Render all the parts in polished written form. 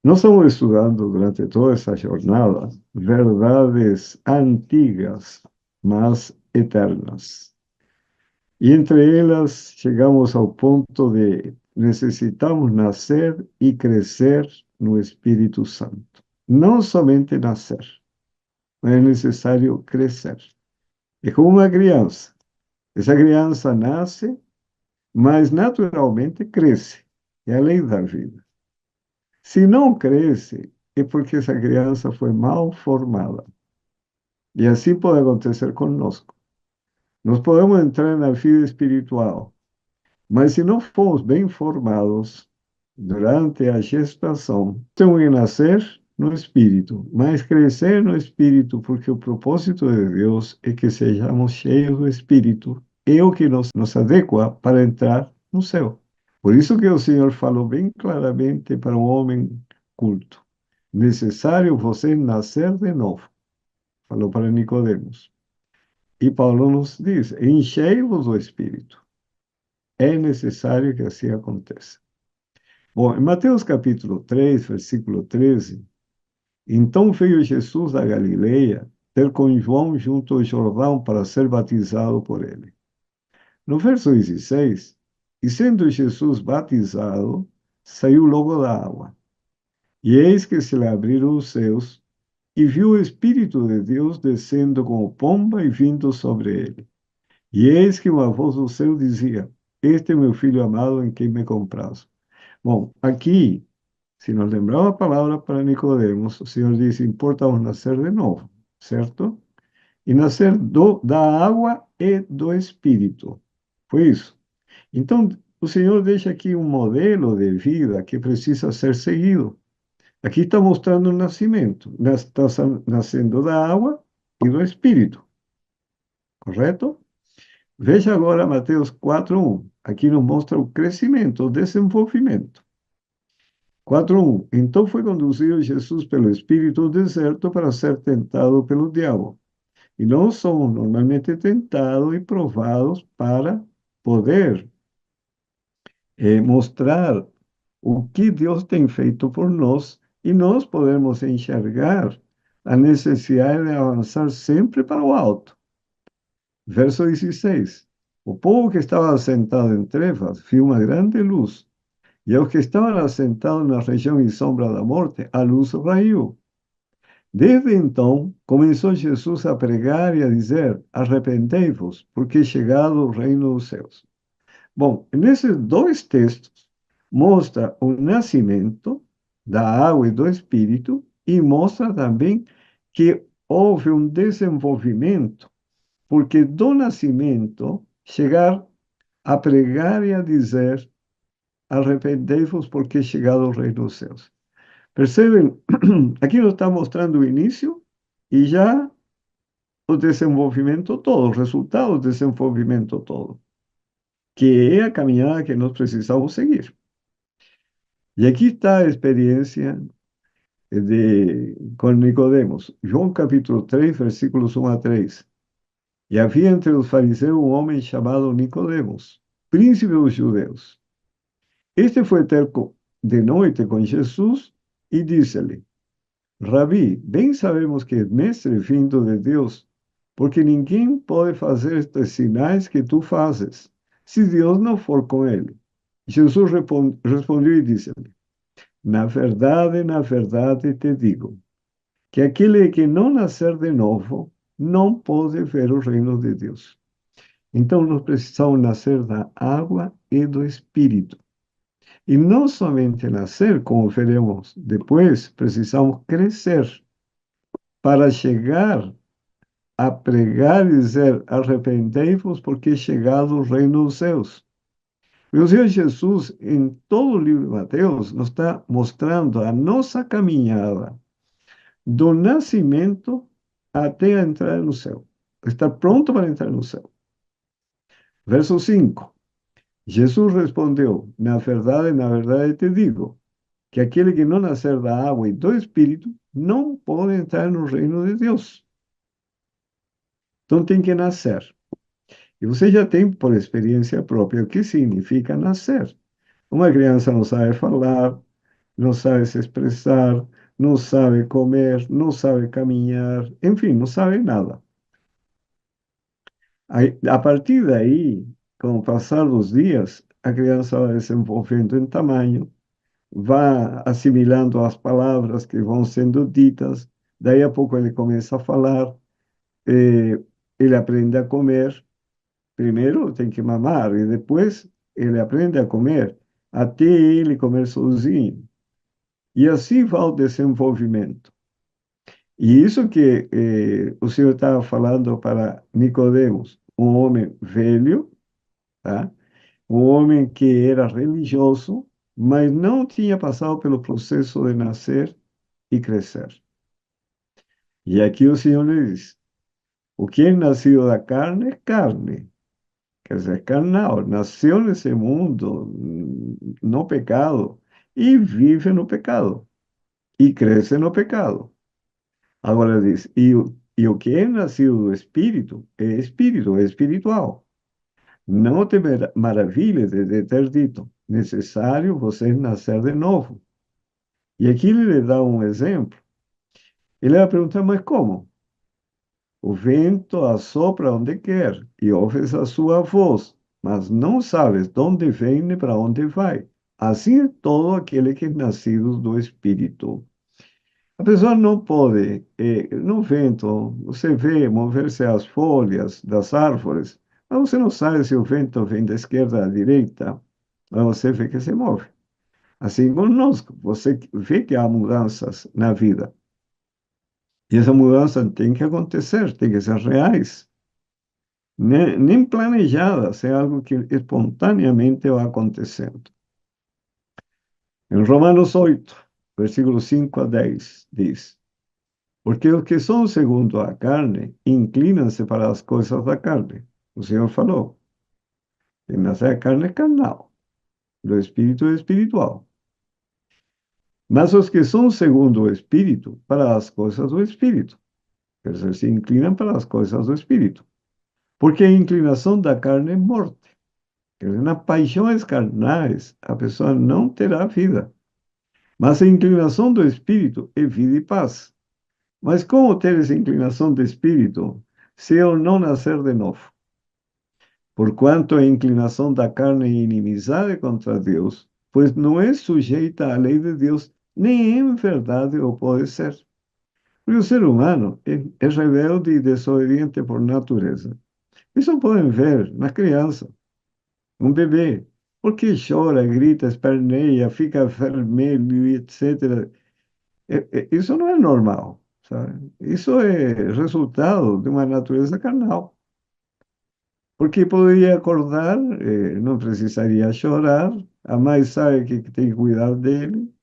Nós estamos estudando durante toda essa jornada verdades antigas, mas eternas. E entre elas chegamos ao ponto de necessitamos nascer e crescer no Espírito Santo. Não somente nascer, mas é necessário crescer. É como uma criança. Essa criança nasce, mas naturalmente cresce. É a lei da vida. Se não cresce, é porque essa criança foi mal formada. E assim pode acontecer conosco. Nós podemos entrar na vida espiritual, mas se não formos bem formados durante a gestação, temos que nascer no espírito, mas crescer no espírito, porque o propósito de Deus é que sejamos cheios do espírito, é o que nos adequa para entrar no céu. Por isso que o Senhor falou bem claramente para um homem culto: necessário você nascer de novo. Falou para Nicodemos. E Paulo nos diz: enchei-vos do Espírito. É necessário que assim aconteça. Bom, em Mateus capítulo 3, versículo 13, então veio Jesus da Galileia ter com João junto ao Jordão para ser batizado por ele. No verso 16, e sendo Jesus batizado, saiu logo da água. E eis que se lhe abriram os céus, e viu o Espírito de Deus descendo como pomba e vindo sobre ele. E eis que uma voz do céu dizia: Este é meu filho amado em quem me comprazo. Bom, aqui, se nos lembramos a palavra para Nicodemos, o Senhor diz: importa-vos nascer de novo, certo? E nascer da água e do Espírito. Foi isso. Então, o Senhor deixa aqui um modelo de vida que precisa ser seguido. Aqui está mostrando o nascimento. Está nascendo da água e do Espírito, correto? Veja agora Mateus 4:1. Aqui nos mostra o crescimento, o desenvolvimento. 4:1. Então foi conduzido Jesus pelo Espírito ao deserto para ser tentado pelo diabo. E nós somos normalmente tentados e provados para poder mostrar o que Deus tem feito por nós e nós podemos enxergar a necessidade de avançar sempre para o alto. Verso 16. O povo que estava assentado em trevas viu uma grande luz, e aos que estavam assentados na região e sombra da morte, a luz raiou. Desde então, começou Jesus a pregar e a dizer: arrependei-vos, porque é chegado o reino dos céus. Bom, nesses dois textos, mostra o nascimento da água e do Espírito e mostra também que houve um desenvolvimento, porque do nascimento chegar a pregar e a dizer: arrependei-vos, porque é chegado o reino dos céus. Percebem? Aqui nos está mostrando o início e já o desenvolvimento todo, o resultado do desenvolvimento todo, que é a caminhada que nós precisamos seguir. E aqui está a experiência com Nicodemos. João capítulo 3, versículos 1 a 3. E havia entre os fariseus um homem chamado Nicodemos, príncipe dos judeus. Este foi ter de noite com Jesus e disse-lhe: Rabi, bem sabemos que és mestre vindo de Deus, porque ninguém pode fazer estes sinais que tu fazes, se Deus não for com ele. Jesus respondeu e disse-lhe: na verdade te digo, que aquele que não nascer de novo não pode ver o reino de Deus. Então, nós precisamos nascer da água e do Espírito. E não somente nascer, como veremos depois, precisamos crescer para chegar a pregar e dizer: arrependei-vos, porque é chegado o reino dos céus. Meu Senhor Jesus, em todo o livro de Mateus, nos está mostrando a nossa caminhada do nascimento até a entrada no céu. Estar pronto para entrar no céu. Verso 5. Jesus respondeu: na verdade te digo, que aquele que não nascer da água e do Espírito não pode entrar no reino de Deus. Então tem que nascer. E você já tem, por experiência própria, o que significa nascer. Uma criança não sabe falar, não sabe se expressar, não sabe comer, não sabe caminhar, enfim, não sabe nada. Aí, a partir daí, com o passar dos dias, a criança vai desenvolvendo em tamanho, vai assimilando as palavras que vão sendo ditas, daí a pouco ele começa a falar, eh, ele aprende a comer. Primeiro tem que mamar e depois ele aprende a comer, até ele comer sozinho. E assim vai o desenvolvimento. E isso que o Senhor estava falando para Nicodemos, um homem velho, tá? Um homem que era religioso, mas não tinha passado pelo processo de nascer e crescer. E aqui o Senhor lhe diz: o que é nascido da carne é carne, quer dizer, carnal, nasceu nesse mundo no pecado e vive no pecado e cresce no pecado. Agora diz, e o que é nascido do Espírito, é espiritual. Não te maravilhes de ter dito, necessário você nascer de novo. E aqui ele lhe dá um exemplo. Ele vai perguntar, mas como? O vento assopra onde quer e ouves a sua voz, mas não sabes de onde vem nem para onde vai. Assim é todo aquele que é nascido do Espírito. A pessoa não pode, no vento, você vê mover-se as folhas das árvores, mas você não sabe se o vento vem da esquerda à direita, mas você vê que se move. Assim conosco, você vê que há mudanças na vida. E essa mudança tem que acontecer, tem que ser reais, nem planejadas, é algo que espontaneamente vai acontecendo. Em Romanos 8, versículos 5 a 10, diz: porque os que são segundo a carne inclinam-se para as coisas da carne. O Senhor falou: quem nasce da carne é carnal, do espírito é espiritual. Mas os que são segundo o espírito, para as coisas do espírito. Quer dizer, se inclinam para as coisas do espírito. Porque a inclinação da carne é morte. Quer dizer, nas paixões carnais, a pessoa não terá vida. Mas a inclinação do espírito é vida e paz. Mas como ter essa inclinação do espírito se eu não nascer de novo? Porquanto a inclinação da carne é inimizade contra Deus, pois não é sujeita à lei de Deus, nem em verdade o pode ser. Porque o ser humano é rebelde e desobediente por natureza. Isso podem ver na criança, um bebê. Porque chora, grita, esperneia, fica vermelho, etc. Isso não é normal, sabe? Isso é resultado de uma natureza carnal. Porque poderia acordar, não precisaria chorar, a mãe sabe que tem que cuidar dele,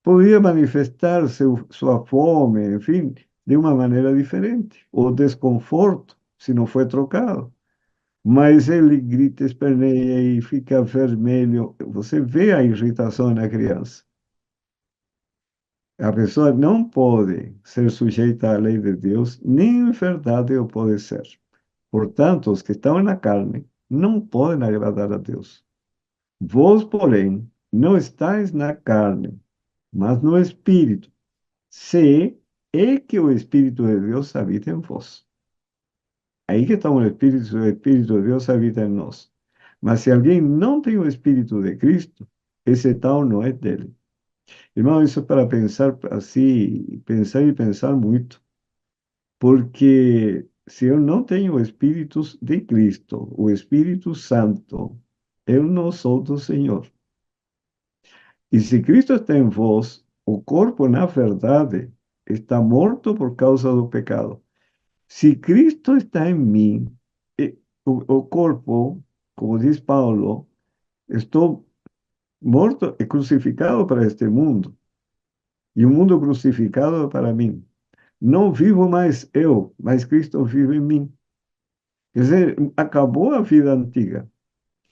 poderia manifestar sua fome, enfim, de uma maneira diferente, ou desconforto, se não foi trocado. Mas ele grita, esperneia e fica vermelho. Você vê a irritação na criança. A pessoa não pode ser sujeita à lei de Deus, nem em verdade o pode ser. Portanto, os que estão na carne não podem agradar a Deus. Vós, porém, não estáis na carne, mas no Espírito, se é que o Espírito de Deus habita em vós. Aí que está o Espírito de Deus habita em nós. Mas se alguém não tem o Espírito de Cristo, esse tal não é dele. Irmão, isso é para pensar assim, pensar e pensar muito, porque se eu não tenho o Espírito de Cristo, o Espírito Santo, eu não sou do Senhor. E se Cristo está em vós, o corpo, na verdade, está morto por causa do pecado. Se Cristo está em mim, o corpo, como diz Paulo, estou morto e crucificado para este mundo, e o mundo crucificado para mim. Não vivo mais eu, mas Cristo vive em mim. Quer dizer, acabou a vida antiga.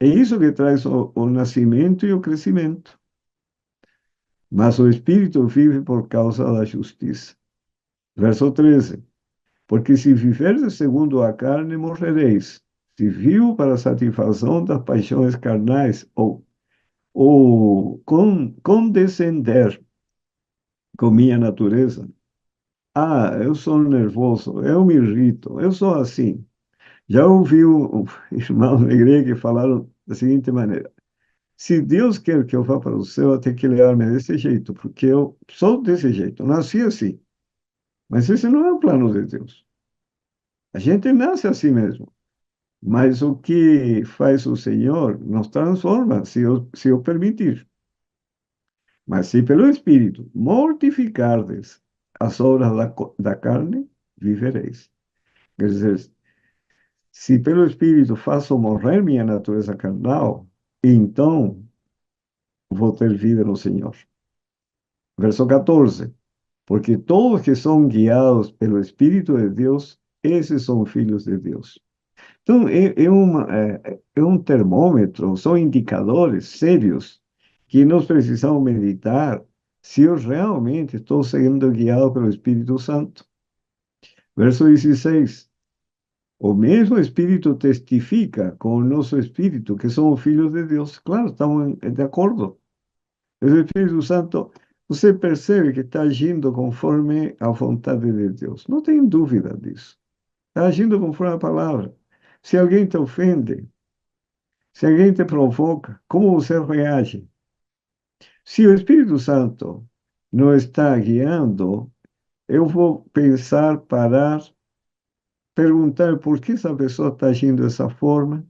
É isso que traz o nascimento e o crescimento. Mas o Espírito vive por causa da justiça. Verso 13. Porque se viverdes segundo a carne, morrereis. Se vivo para a satisfação das paixões carnais, ou condescender com minha natureza. Ah, eu sou nervoso, eu me irrito, eu sou assim. Já ouvi um irmão na igreja que falaram da seguinte maneira: se Deus quer que eu vá para o céu, eu tenho que levar-me desse jeito, porque eu sou desse jeito, eu nasci assim. Mas esse não é o plano de Deus. A gente nasce assim mesmo. Mas o que faz o Senhor nos transforma, se eu permitir. Mas se pelo Espírito mortificardes as obras da carne, vivereis. Quer dizer, se pelo Espírito faço morrer minha natureza carnal, então vou ter vida no Senhor. Verso 14. Porque todos que são guiados pelo Espírito de Deus, esses são filhos de Deus. Então, é um termômetro, são indicadores sérios que nós precisamos meditar se eu realmente estou sendo guiado pelo Espírito Santo. Verso 16. O mesmo Espírito testifica com o nosso Espírito que somos filhos de Deus. Claro, estamos de acordo. O Espírito Santo, você percebe que está agindo conforme a vontade de Deus. Não tem dúvida disso. Está agindo conforme a palavra. Se alguém te ofende, se alguém te provoca, como você reage? Se o Espírito Santo não está guiando, eu vou pensar, parar, perguntar por que essa pessoa está agindo dessa forma.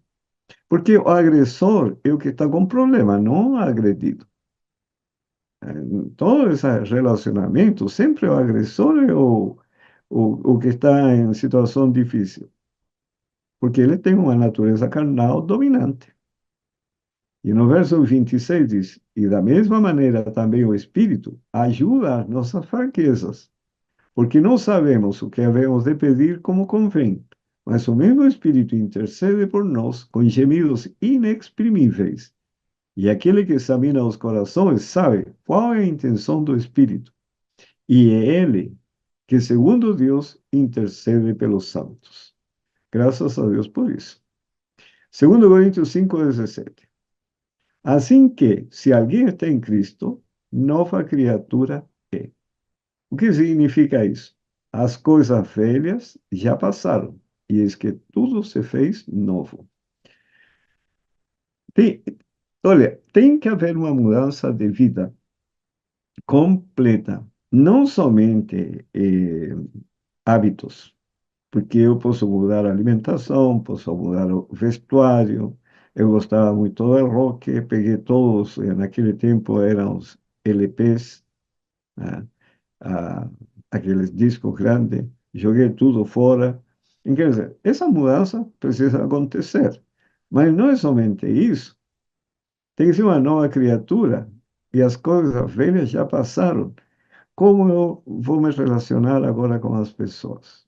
Porque o agressor é o que está com problema, não o agredido. Em todo esse relacionamento, sempre o agressor é o que está em situação difícil, porque ele tem uma natureza carnal dominante. E no verso 26 diz: E da mesma maneira também o Espírito ajuda as nossas fraquezas, porque não sabemos o que havemos de pedir como convém, mas o mesmo Espírito intercede por nós com gemidos inexprimíveis. E aquele que examina os corações sabe qual é a intenção do Espírito. E é Ele que, segundo Deus, intercede pelos santos. Graças a Deus por isso. Segundo Coríntios 5:17. Assim que, se alguém está em Cristo, nova criatura é. O que significa isso? As coisas velhas já passaram, e eis que tudo se fez novo. Tem, olha, tem que haver uma mudança de vida completa, não somente hábitos, porque eu posso mudar a alimentação, posso mudar o vestuário. Eu gostava muito de rock, peguei todos, naquele tempo eram os LPs, né? ah, aqueles discos grandes, joguei tudo fora. E, quer dizer, essa mudança precisa acontecer. Mas não é somente isso, tem que ser uma nova criatura, e as coisas velhas já passaram. Como eu vou me relacionar agora com as pessoas?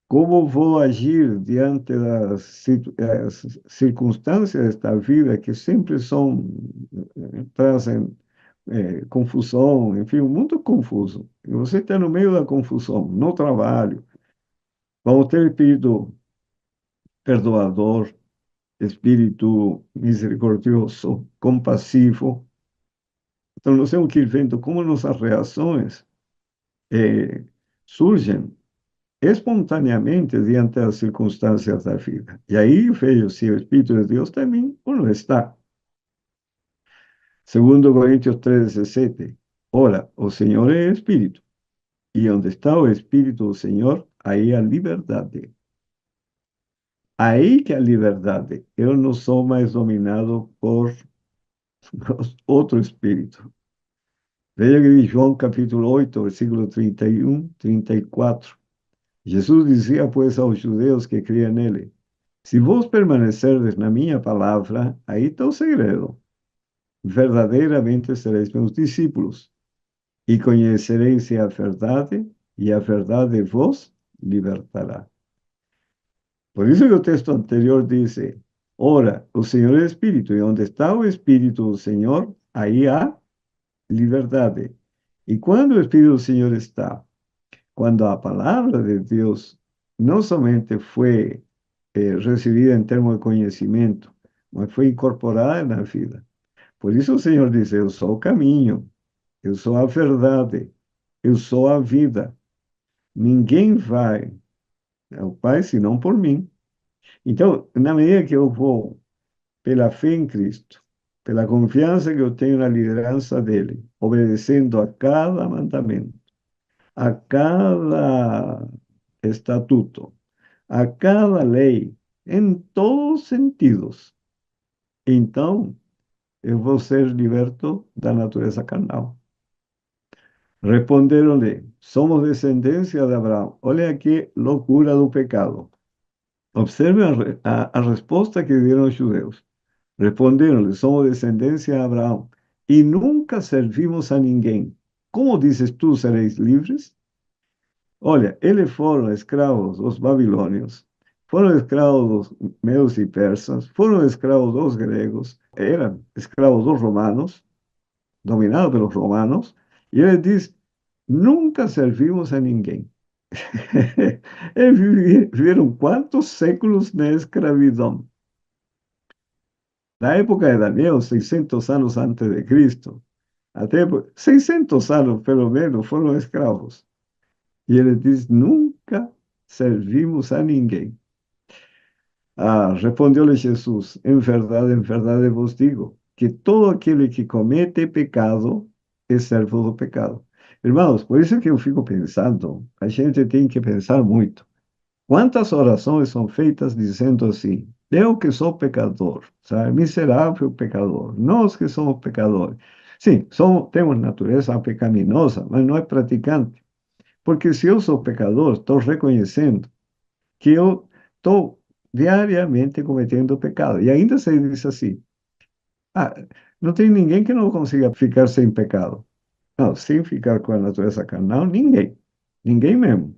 Como vou agir diante das circunstâncias da vida que sempre trazem confusão, enfim, muito confuso. E você está no meio da confusão, no trabalho. Vamos ter espírito perdoador, espírito misericordioso, compassivo. Então, nós temos que ir vendo como nossas reações surgem espontaneamente diante das circunstâncias da vida. E aí vejo se o Espírito de Deus está em mim ou não está. Segundo Coríntios 3:17. Ora, o Senhor é Espírito, e onde está o Espírito do Senhor, aí há liberdade. Aí que há liberdade. Eu não sou mais dominado por outro espírito. Veja que diz João capítulo 8, versículo 31, 34. Jesus dizia, pois, aos judeus que criam nele: Se vos permanecerdes na minha palavra, aí está o segredo. Verdadeiramente sereis meus discípulos, e conhecereis a verdade vos libertará. Por isso que o texto anterior diz: Ora, o Senhor é Espírito, e onde está o Espírito do Senhor, aí há liberdade. E quando o Espírito do Senhor está? Quando a palavra de Deus não somente foi recibida em termos de conhecimento, mas foi incorporada na vida. Por isso o Senhor diz: Eu sou o caminho, eu sou a verdade, eu sou a vida. Ninguém vai ao Pai senão por mim. Então, na medida que eu vou pela fé em Cristo, pela confiança que eu tenho na liderança dele, obedecendo a cada mandamento, a cada estatuto, a cada lei, em todos os sentidos, então eu vou ser liberto da natureza carnal. Responderam-lhe: Somos descendência de Abraão. Olha que loucura do pecado. Observe a resposta que deram os judeus. Responderam-lhe: Somos descendência de Abraão e nunca servimos a ninguém. Como dizes tu, sereis livres? Olha, eles foram escravos dos babilônios, foram escravos dos medos e persas, foram escravos dos gregos, eram escravos dos romanos, dominados pelos romanos, e ele diz: Nunca servimos a ninguém. Eles viveram quantos séculos na escravidão? Na época de Daniel, 600 anos antes de Cristo, até 600 anos, pelo menos, foram escravos. E ele diz: Nunca servimos a ninguém. Ah, respondeu-lhe Jesus: em verdade vos digo, que todo aquele que comete pecado é servo do pecado. Irmãos, por isso que eu fico pensando, a gente tem que pensar muito. Quantas orações são feitas dizendo assim: Eu que sou pecador, sabe? Miserável pecador, nós que somos pecadores. Sim, temos natureza pecaminosa, mas não é praticante. Porque se eu sou pecador, estou reconhecendo que eu estou diariamente cometendo pecado. E ainda se diz assim: Ah, não tem ninguém que não consiga ficar sem pecado. Não, sem ficar com a natureza carnal, ninguém. Ninguém mesmo.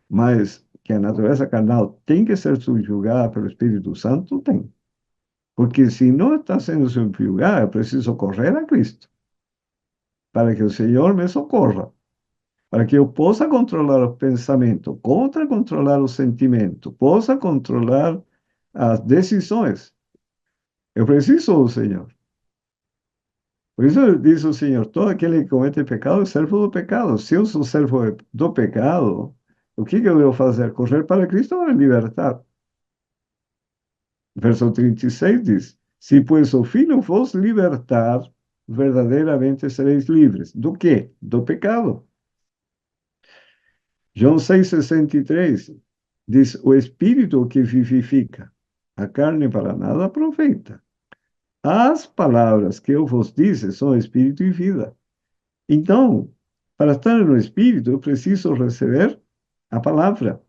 Mas que a natureza carnal tem que ser subjugada pelo Espírito Santo, tem. Porque se não está sendo subjugada, é preciso correr a Cristo, para que o Senhor me socorra, para que eu possa controlar o pensamento, contra controlar o sentimento, possa controlar as decisões. Eu preciso do Senhor. Por isso diz o Senhor: todo aquele que comete pecado é servo do pecado. Se eu sou servo do pecado, o que eu devo fazer? Correr para Cristo ou me libertar? Verso 36 diz: Se, pois, o Filho vos libertar, verdadeiramente sereis livres. Do quê? Do pecado. João 6,63 diz: O Espírito que vivifica, a carne para nada aproveita. As palavras que eu vos disse são Espírito e vida. Então, para estar no Espírito, eu preciso receber a palavra,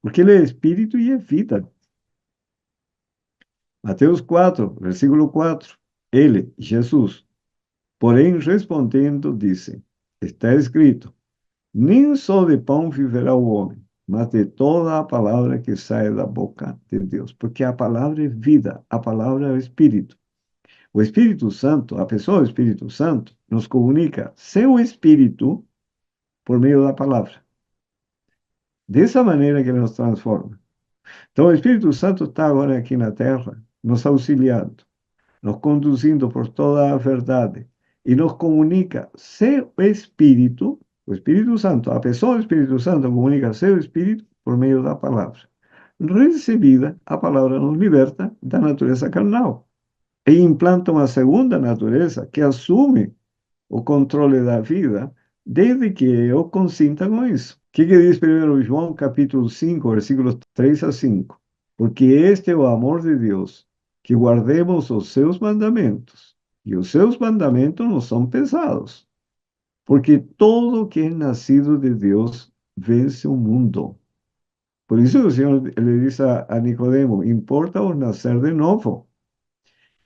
porque ele é Espírito e é vida. Mateus 4, versículo 4. Ele, Jesus, porém, respondendo, disse: Está escrito: Nem só de pão viverá o homem, mas de toda a palavra que sai da boca de Deus. Porque a palavra é vida, a palavra é o Espírito. O Espírito Santo, a pessoa do Espírito Santo, nos comunica seu Espírito por meio da palavra. Dessa maneira que ele nos transforma. Então, o Espírito Santo está agora aqui na Terra, nos auxiliando, nos conduzindo por toda a verdade e nos comunica seu Espírito, o Espírito Santo, a pessoa do Espírito Santo comunica seu Espírito por meio da palavra. Recebida, a palavra nos liberta da natureza carnal e implanta uma segunda natureza que assume o controle da vida desde que eu consinta com isso. O que diz 1 João capítulo 5, versículos 3 a 5? Porque este é o amor de Deus, que guardemos os seus mandamentos. E os seus mandamentos não são pesados, porque todo que é nascido de Deus vence o mundo. Por isso o Senhor ele diz a Nicodemo: importa o nascer de novo.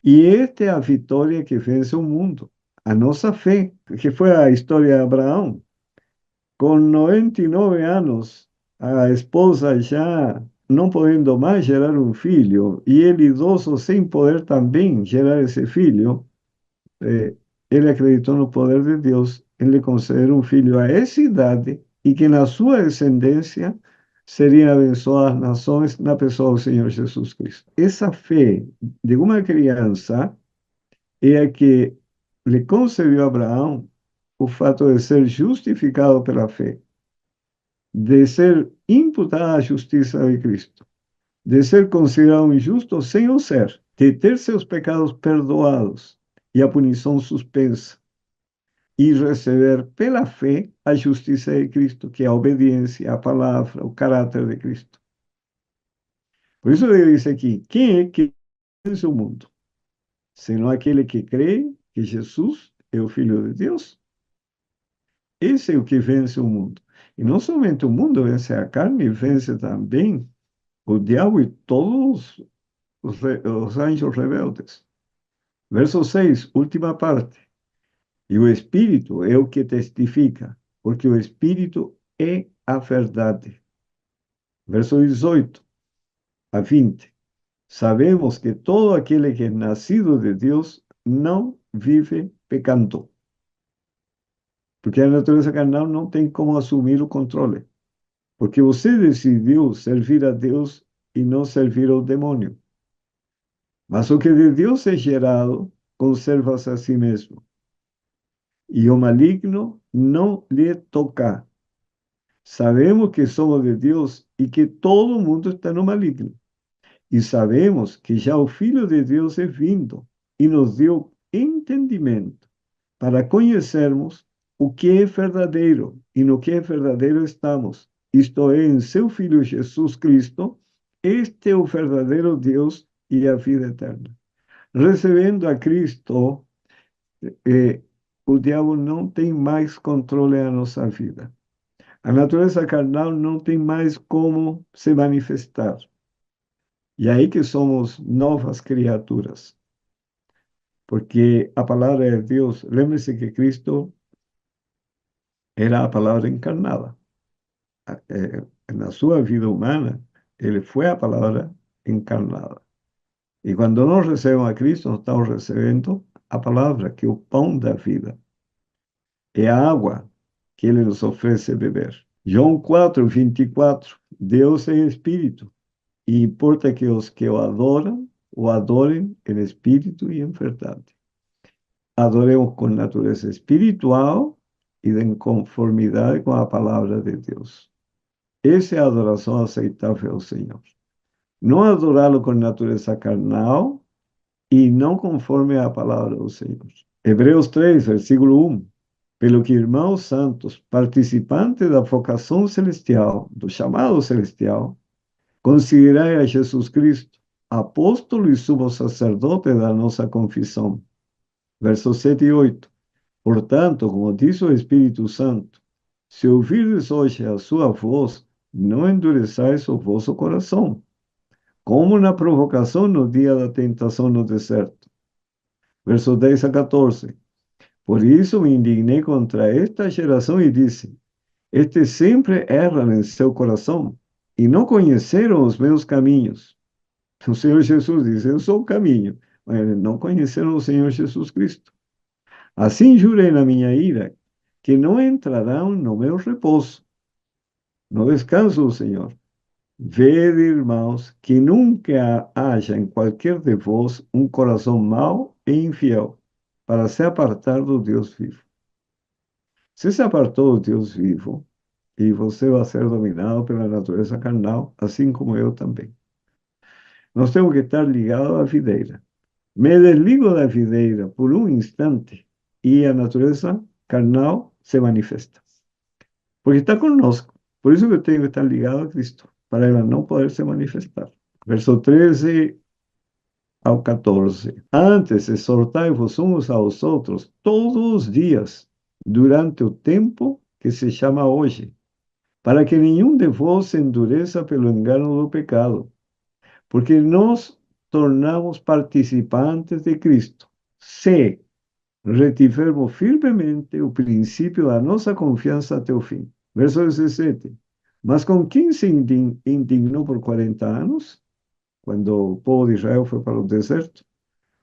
E esta é a vitória que vence o mundo, a nossa fé, que foi a história de Abraão. Com 99 anos, a esposa já não podendo mais gerar um filho, e ele idoso sem poder também gerar esse filho, ele acreditou no poder de Deus em lhe conceder um filho a essa idade e que na sua descendência seriam abençoadas as nações na pessoa do Senhor Jesus Cristo. Essa fé de uma criança é que lhe concedeu a Abraão o fato de ser justificado pela fé, de ser imputada a justiça de Cristo, de ser considerado injusto sem o ser, de ter seus pecados perdoados e a punição suspensa, e receber pela fé a justiça de Cristo, que é a obediência à palavra, o caráter de Cristo. Por isso ele diz aqui: quem é que vence o mundo? Senão aquele que crê que Jesus é o Filho de Deus. Esse é o que vence o mundo. E não somente o mundo vence a carne, vence também o diabo e todos os anjos rebeldes. Verso 6, última parte. E o Espírito é o que testifica, porque o Espírito é a verdade. Verso 18 a 20. Sabemos que todo aquele que é nascido de Deus não vive pecando, porque a natureza carnal não tem como assumir o controle, porque você decidiu servir a Deus e não servir ao demônio. Mas o que de Deus é gerado, conserva-se a si mesmo, e o maligno não lhe toca. Sabemos que somos de Deus e que todo mundo está no maligno. E sabemos que já o Filho de Deus é vindo e nos deu entendimento para conhecermos o que é verdadeiro e no que é verdadeiro estamos. Isto é, em seu Filho Jesus Cristo, este é o verdadeiro Deus e a vida eterna. Recebendo a Cristo, eh, o diabo não tem mais controle da nossa vida. A natureza carnal não tem mais como se manifestar. E aí que somos novas criaturas. Porque a palavra de Deus, lembre-se que Cristo era a palavra encarnada. Na sua vida humana, ele foi a palavra encarnada. E quando nós recebemos a Cristo, nós estamos recebendo a palavra, que é o pão da vida. É a água que ele nos oferece beber. João 4:24. Deus é espírito, e importa que os que o adorem em espírito e em verdade. Adoremos com natureza espiritual e em conformidade com a palavra de Deus. Essa é a adoração aceitável ao Senhor. Não adorá-lo com natureza carnal e não conforme à palavra do Senhor. Hebreus 3, versículo 1. Pelo que, irmãos santos, participantes da vocação celestial, do chamado celestial, considerai a Jesus Cristo, apóstolo e sumo sacerdote da nossa confissão. Versos 7 e 8. Portanto, como diz o Espírito Santo, se ouvirdes hoje a sua voz, não endureçais o vosso coração, como na provocação no dia da tentação no deserto. Versos 10 a 14. Por isso me indignei contra esta geração e disse: estes sempre erram em seu coração e não conheceram os meus caminhos. O Senhor Jesus diz: eu sou o caminho, mas eles não conheceram o Senhor Jesus Cristo. Assim jurei na minha ira que não entrarão no meu repouso, no descanso do Senhor. Vede, irmãos, que nunca haja em qualquer de vós um coração mau e infiel, para se apartar do Deus vivo. Se se apartou do Deus vivo, e você vai ser dominado pela natureza carnal, assim como eu também. Nós temos que estar ligados à videira. Me desligo da videira por um instante e a natureza carnal se manifesta. Porque está conosco. Por isso que eu tenho que estar ligado a Cristo, para ela não poder se manifestar. Verso 13 ao 14. Antes, exortai-vos uns aos outros todos os dias, durante o tempo que se chama hoje, para que nenhum de vós se endureça pelo engano do pecado, porque nós tornamos participantes de Cristo, se retivermos firmemente o princípio da nossa confiança até o fim. Verso 17. Mas com quem se indignou por 40 anos, quando o povo de Israel foi para o deserto?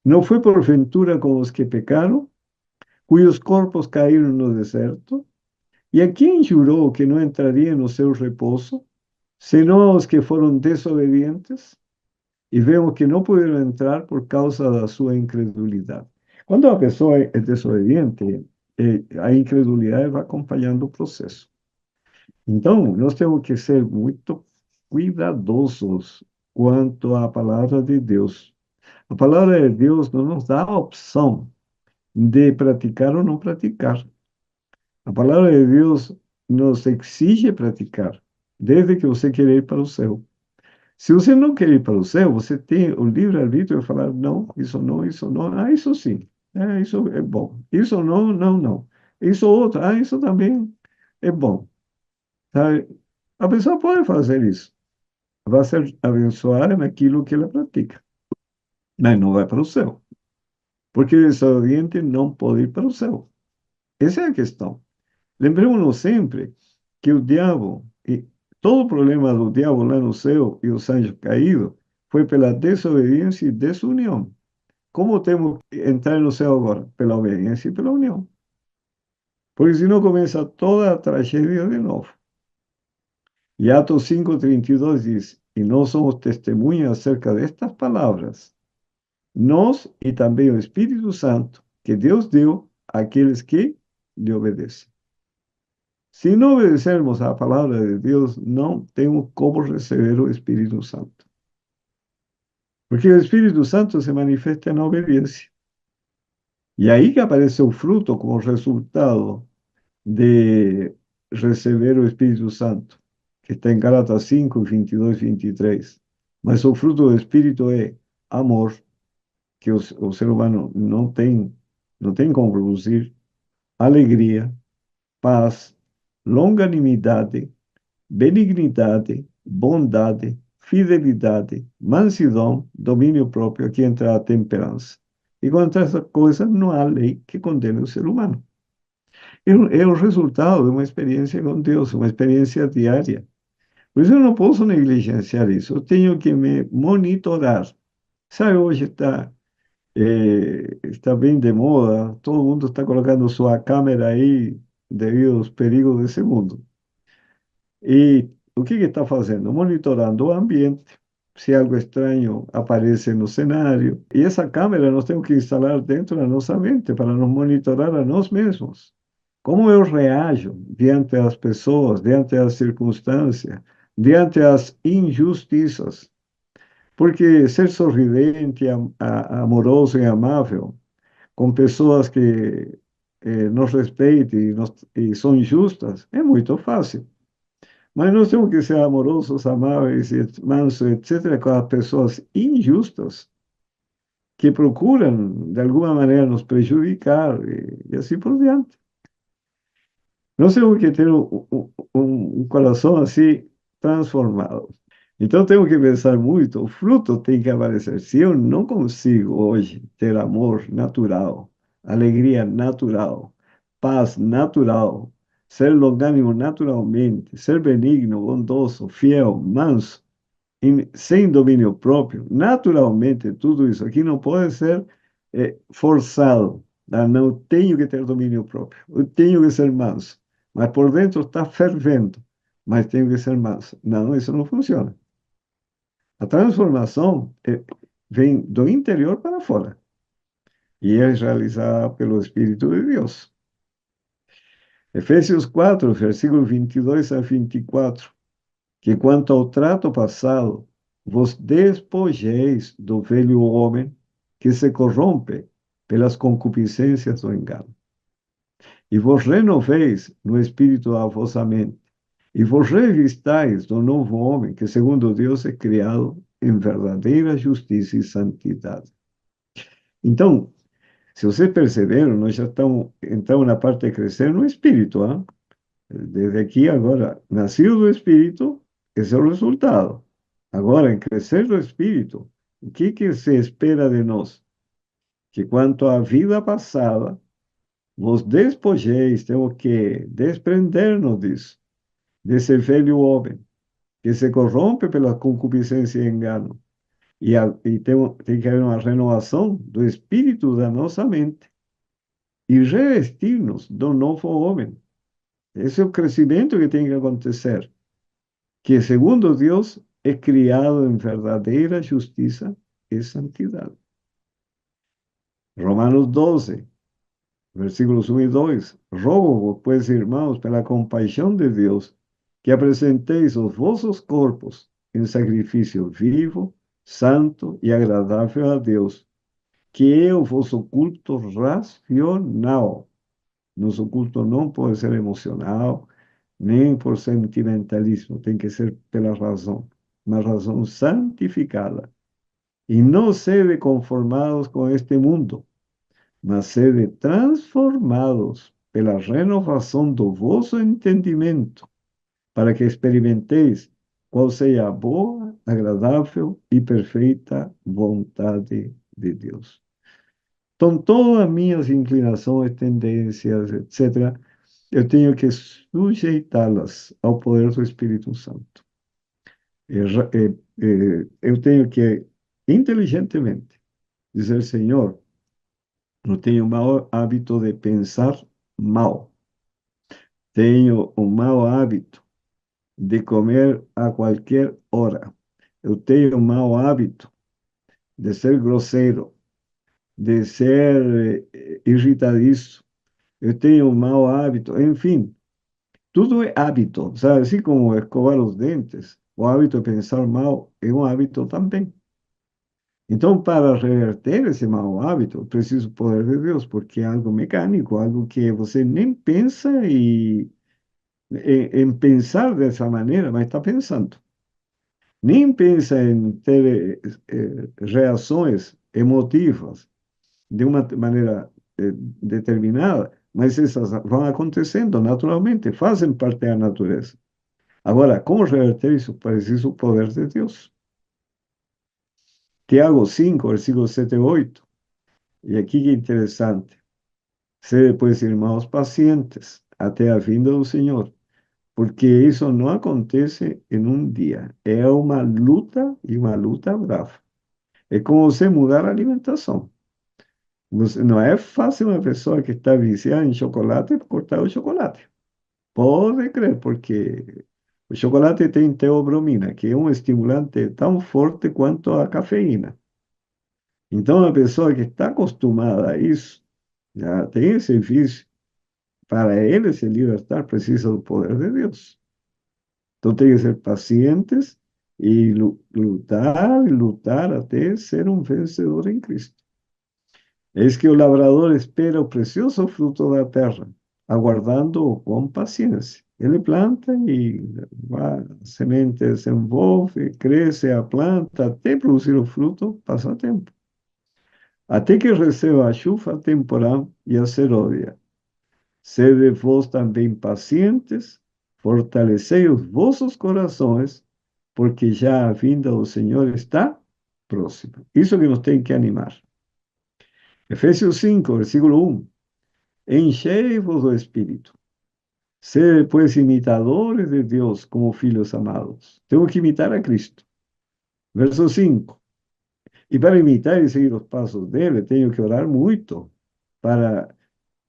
Não foi porventura com os que pecaram, cujos corpos caíram no deserto? E a quem jurou que não entraria no seu repouso, senão aos que foram desobedientes? E vemos que não puderam entrar por causa da sua incredulidade. Quando a pessoa é desobediente, a incredulidade vai acompanhando o processo. Então, nós temos que ser muito cuidadosos quanto à palavra de Deus. A palavra de Deus não nos dá a opção de praticar ou não praticar. A palavra de Deus nos exige praticar, desde que você queira ir para o céu. Se você não quer ir para o céu, você tem o livre-arbítrio de falar, não, isso não, isso não, ah, isso sim, isso é bom. Isso não, não, não. Isso outro, ah, isso também é bom. Sabe? A pessoa pode fazer isso, vai ser abençoada naquilo que ela pratica, mas não vai para o céu, porque o desobediente não pode ir para o céu. Essa é a questão. Lembremos-nos sempre que o diabo, e todo o problema do diabo lá no céu e os anjos caídos, foi pela desobediência e desunião. Como temos que entrar no céu agora? Pela obediência e pela união. Porque senão começa toda a tragédia de novo. E Atos 5:32 diz: E nós somos testemunhas acerca destas palavras, nós e também o Espírito Santo, que Deus deu àqueles que lhe obedecem. Se não obedecermos à palavra de Deus, não temos como receber o Espírito Santo. Porque o Espírito Santo se manifesta na obediência. E aí que aparece o fruto como resultado de receber o Espírito Santo, que está em Gálatas 5, 22, 23. Mas o fruto do Espírito é amor, que o ser humano não tem como produzir, alegria, paz, longanimidade, benignidade, bondade, fidelidade, mansidão, domínio próprio, aqui entra a temperança. E contra essa coisa não há lei que condene o ser humano. É o resultado de uma experiência com Deus, uma experiência diária. Por isso eu não posso negligenciar isso, eu tenho que me monitorar. Sabe, hoje está bem de moda, todo mundo está colocando sua câmera aí devido aos perigos desse mundo. E o que está fazendo? Monitorando o ambiente, se algo estranho aparece no cenário. E essa câmera nós temos que instalar dentro da nossa mente para nos monitorar a nós mesmos. Como eu reajo diante das pessoas, diante das circunstâncias, diante das injustiças? Porque ser sorridente, amoroso e amável com pessoas que nos respeitem e são justas é muito fácil. Mas nós temos que ser amorosos, amáveis, mansos, etc., com as pessoas injustas que procuram, de alguma maneira, nos prejudicar e assim por diante. Nós temos que ter um coração assim transformado. Então temos que pensar muito, o fruto tem que aparecer. Se eu não consigo hoje ter amor natural, alegria natural, paz natural, ser longânimo naturalmente, ser benigno, bondoso, fiel, manso, sem domínio próprio, naturalmente tudo isso aqui não pode ser forçado. Ah, não tenho que ter domínio próprio, eu tenho que ser manso, mas por dentro está fervendo, mas tenho que ser manso. Não, isso não funciona. A transformação vem do interior para fora e é realizada pelo Espírito de Deus. Efésios 4, versículos 22 a 24, que quanto ao trato passado, vos despojeis do velho homem que se corrompe pelas concupiscências do engano, e vos renoveis no espírito da vossa mente, e vos revistais do novo homem que, segundo Deus, é criado em verdadeira justiça e santidade. Então, se vocês perceberam, nós já estamos então na parte de crescer no espírito, hein? Desde aqui agora, nascido do espírito, esse é o resultado. Agora, em crescer do espírito, o que se espera de nós? Que quanto à vida passada, vos despojeis, temos que desprender-nos disso, desse velho homem, que se corrompe pela concupiscência e engano. Tem que haver uma renovação do espírito da nossa mente e revestir-nos do novo homem. Esse é o crescimento que tem que acontecer, que segundo Deus é criado em verdadeira justiça e santidade. Romanos 12, versículos 1 y 2. Rogo, pues, hermanos, pela compaixão de Deus, que apresenteis os vossos corpos em sacrifício vivo, santo e agradável a Deus, que é o vosso culto racional. Nosso culto não pode ser emocional, nem por sentimentalismo, tem que ser pela razão, uma razão santificada. E não sede conformados com este mundo, mas sede transformados pela renovação do vosso entendimento, para que experimenteis qual seja a boa, agradável e perfeita vontade de Deus. Então, todas as minhas inclinações, tendências, etc., eu tenho que sujeitá-las ao poder do Espírito Santo. Eu tenho que, inteligentemente, dizer: Senhor, eu tenho o mau hábito de pensar mal. Tenho o mau hábito de comer a qualquer hora. Eu tenho o mau hábito de ser grosseiro, de ser irritadiço. Eu tenho o mau hábito, enfim, tudo é hábito, sabe? Assim como escovar os dentes, o hábito de pensar mal é um hábito também. Então, para reverter esse mau hábito, eu preciso do poder de Deus, porque é algo mecânico, algo que você nem pensa em pensar dessa maneira, mas está pensando. Nem pensa em ter reações emotivas de uma maneira determinada, mas essas vão acontecendo naturalmente, fazem parte da natureza. Agora, como reverter isso? Precisa o poder de Deus. Tiago 5, versículos 7 e 8. E aqui que é interessante. Sede, pois, irmãos, pacientes até a vinda do Senhor, porque isso não acontece em um dia. É uma luta e uma luta brava. É como você mudar a alimentação. Não é fácil uma pessoa que está viciada em chocolate cortar o chocolate. Pode crer, porque o chocolate tem teobromina, que é um estimulante tão forte quanto a cafeína. Então, a pessoa que está acostumada a isso, já tem esse vício, para ele se libertar, precisa do poder de Deus. Então, tem que ser pacientes e lutar, e lutar até ser um vencedor em Cristo. Eis que o lavrador espera o precioso fruto da terra, aguardando-o com paciência. Ele planta e a semente desenvolve, cresce a planta, até produzir o fruto, passa tempo. Até que receba a chuva temporal e a seródia. Sede vós também pacientes, fortalecei os vossos corações, porque já a vinda do Senhor está próxima. Isso que nos tem que animar. Efésios 5, versículo 1. Enchei-vos do Espírito. Sede, pois, imitadores de Deus como filhos amados. Temos que imitar a Cristo. Verso 5. E para imitar e seguir os passos dele, tenho que orar muito para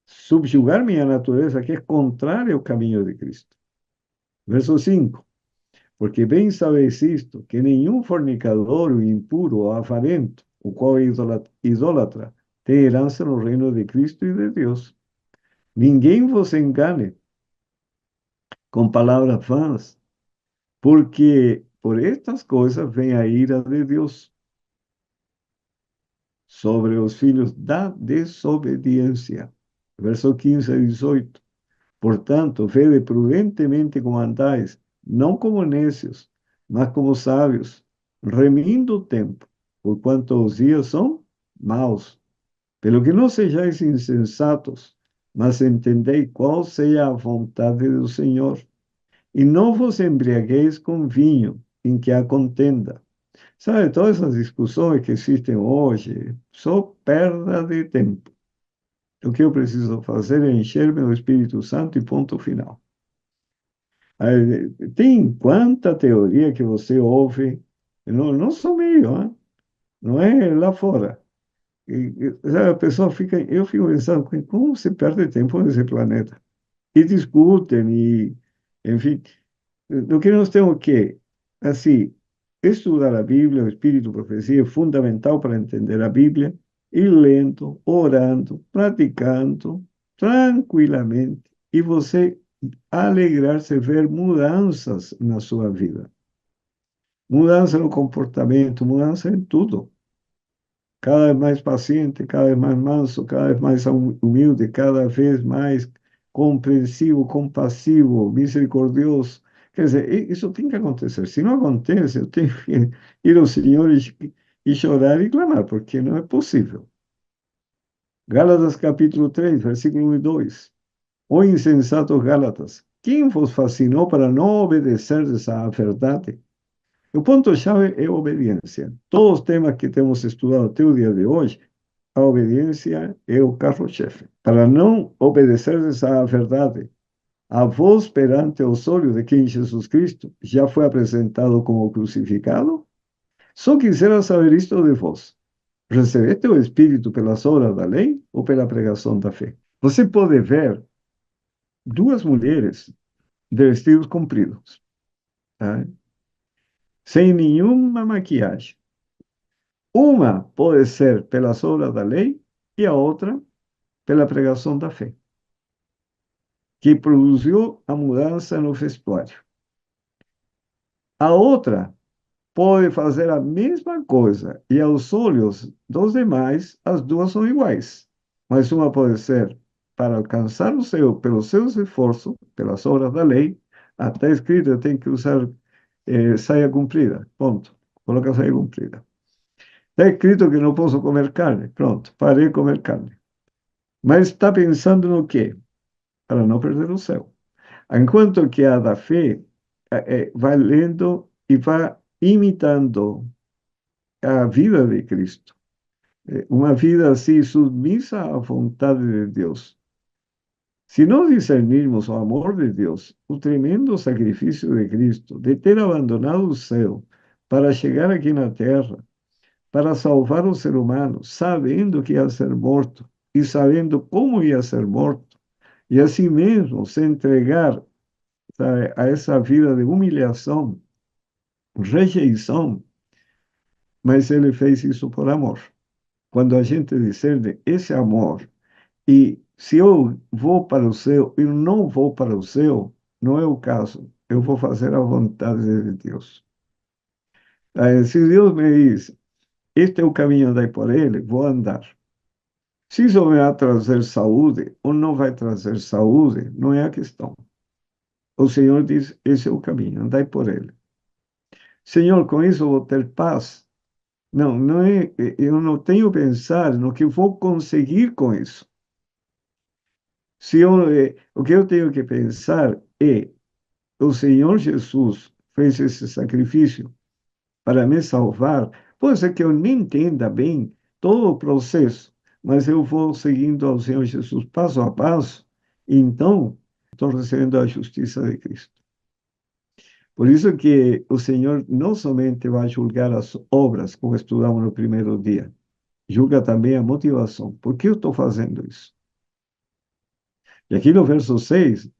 subjugar minha natureza, que é contrária ao caminho de Cristo. Verso 5. Porque bem sabeis isto, que nenhum fornicador, o impuro ou avarento, o qual é idólatra, tem herança no reino de Cristo e de Deus. Ninguém vos engane com palavras vãs, porque por estas coisas vem a ira de Deus sobre os filhos da desobediência. Verso 15 a 18. Portanto, vede prudentemente como andais, não como necios, mas como sábios, remindo o tempo, porquanto os dias são maus. Pelo que não sejais insensatos, mas entendei qual seja a vontade do Senhor. E não vos embriagueis com vinho, em que há contenda. Sabe, todas essas discussões que existem hoje, só perda de tempo. O que eu preciso fazer é encher-me do Espírito Santo e ponto final. Tem quanta teoria que você ouve, não só meio, hein? Não é lá fora. Sabe, a pessoa fica, eu fico pensando, como se perde tempo nesse planeta? E discutem, e, enfim, do que nós temos que, assim, estudar a Bíblia, o Espírito Profecia é fundamental para entender a Bíblia, e lendo, orando, praticando tranquilamente, e você alegrar-se ver mudanças na sua vida. Mudança no comportamento, mudança em tudo. Cada vez mais paciente, cada vez mais manso, cada vez mais humilde, cada vez mais compreensivo, compassivo, misericordioso. Quer dizer, isso tem que acontecer. Se não acontece, eu tenho que ir ao Senhor e chorar e clamar, porque não é possível. Gálatas capítulo 3, versículo 1 e 2. Ó insensatos Gálatas, quem vos fascinou para não obedecerdes à verdade? O ponto-chave é a obediência. Todos os temas que temos estudado até o dia de hoje, a obediência é o carro-chefe. Para não obedecerdes à verdade, a vós perante os olhos de quem Jesus Cristo já foi apresentado como crucificado, só quisera saber isto de vós. Recebeste o Espírito pelas obras da lei ou pela pregação da fé? Você pode ver duas mulheres de vestidos compridos, tá? Sem nenhuma maquiagem. Uma pode ser pelas obras da lei e a outra pela pregação da fé, que produziu a mudança no vestuário. A outra pode fazer a mesma coisa e aos olhos dos demais as duas são iguais, mas uma pode ser para alcançar o seu pelos seus esforços, pelas obras da lei. Até escrito tem que usar saia comprida, ponto. Coloca saia comprida. Está escrito que não posso comer carne, pronto, parei de comer carne. Mas está pensando no quê? Para não perder o céu. Enquanto que a da fé vai lendo e vai imitando a vida de Cristo. Uma vida assim, submissa à vontade de Deus. Se nós discernirmos o amor de Deus, o tremendo sacrifício de Cristo, de ter abandonado o céu para chegar aqui na terra, para salvar o ser humano, sabendo que ia ser morto e sabendo como ia ser morto, e assim mesmo se entregar, sabe, a essa vida de humilhação, rejeição, mas ele fez isso por amor. Quando a gente discerne esse amor, e se eu vou para o céu, eu não vou para o céu, não é o caso. Eu vou fazer a vontade de Deus. Se Deus me diz, este é o caminho, andai por ele, vou andar. Se isso vai trazer saúde ou não vai trazer saúde, não é a questão. O Senhor diz, esse é o caminho, andai por ele. Senhor, com isso vou ter paz. Não, não é, eu não tenho que pensar no que vou conseguir com isso. Se eu, o que eu tenho que pensar é, o Senhor Jesus fez esse sacrifício para me salvar. Pode ser que eu nem entenda bem todo o processo, mas eu vou seguindo ao Senhor Jesus passo a passo, e então estou recebendo a justiça de Cristo. Por isso que o Senhor não somente vai julgar as obras, como estudamos no primeiro dia, julga também a motivação. Por que eu estou fazendo isso? E aqui no verso 6,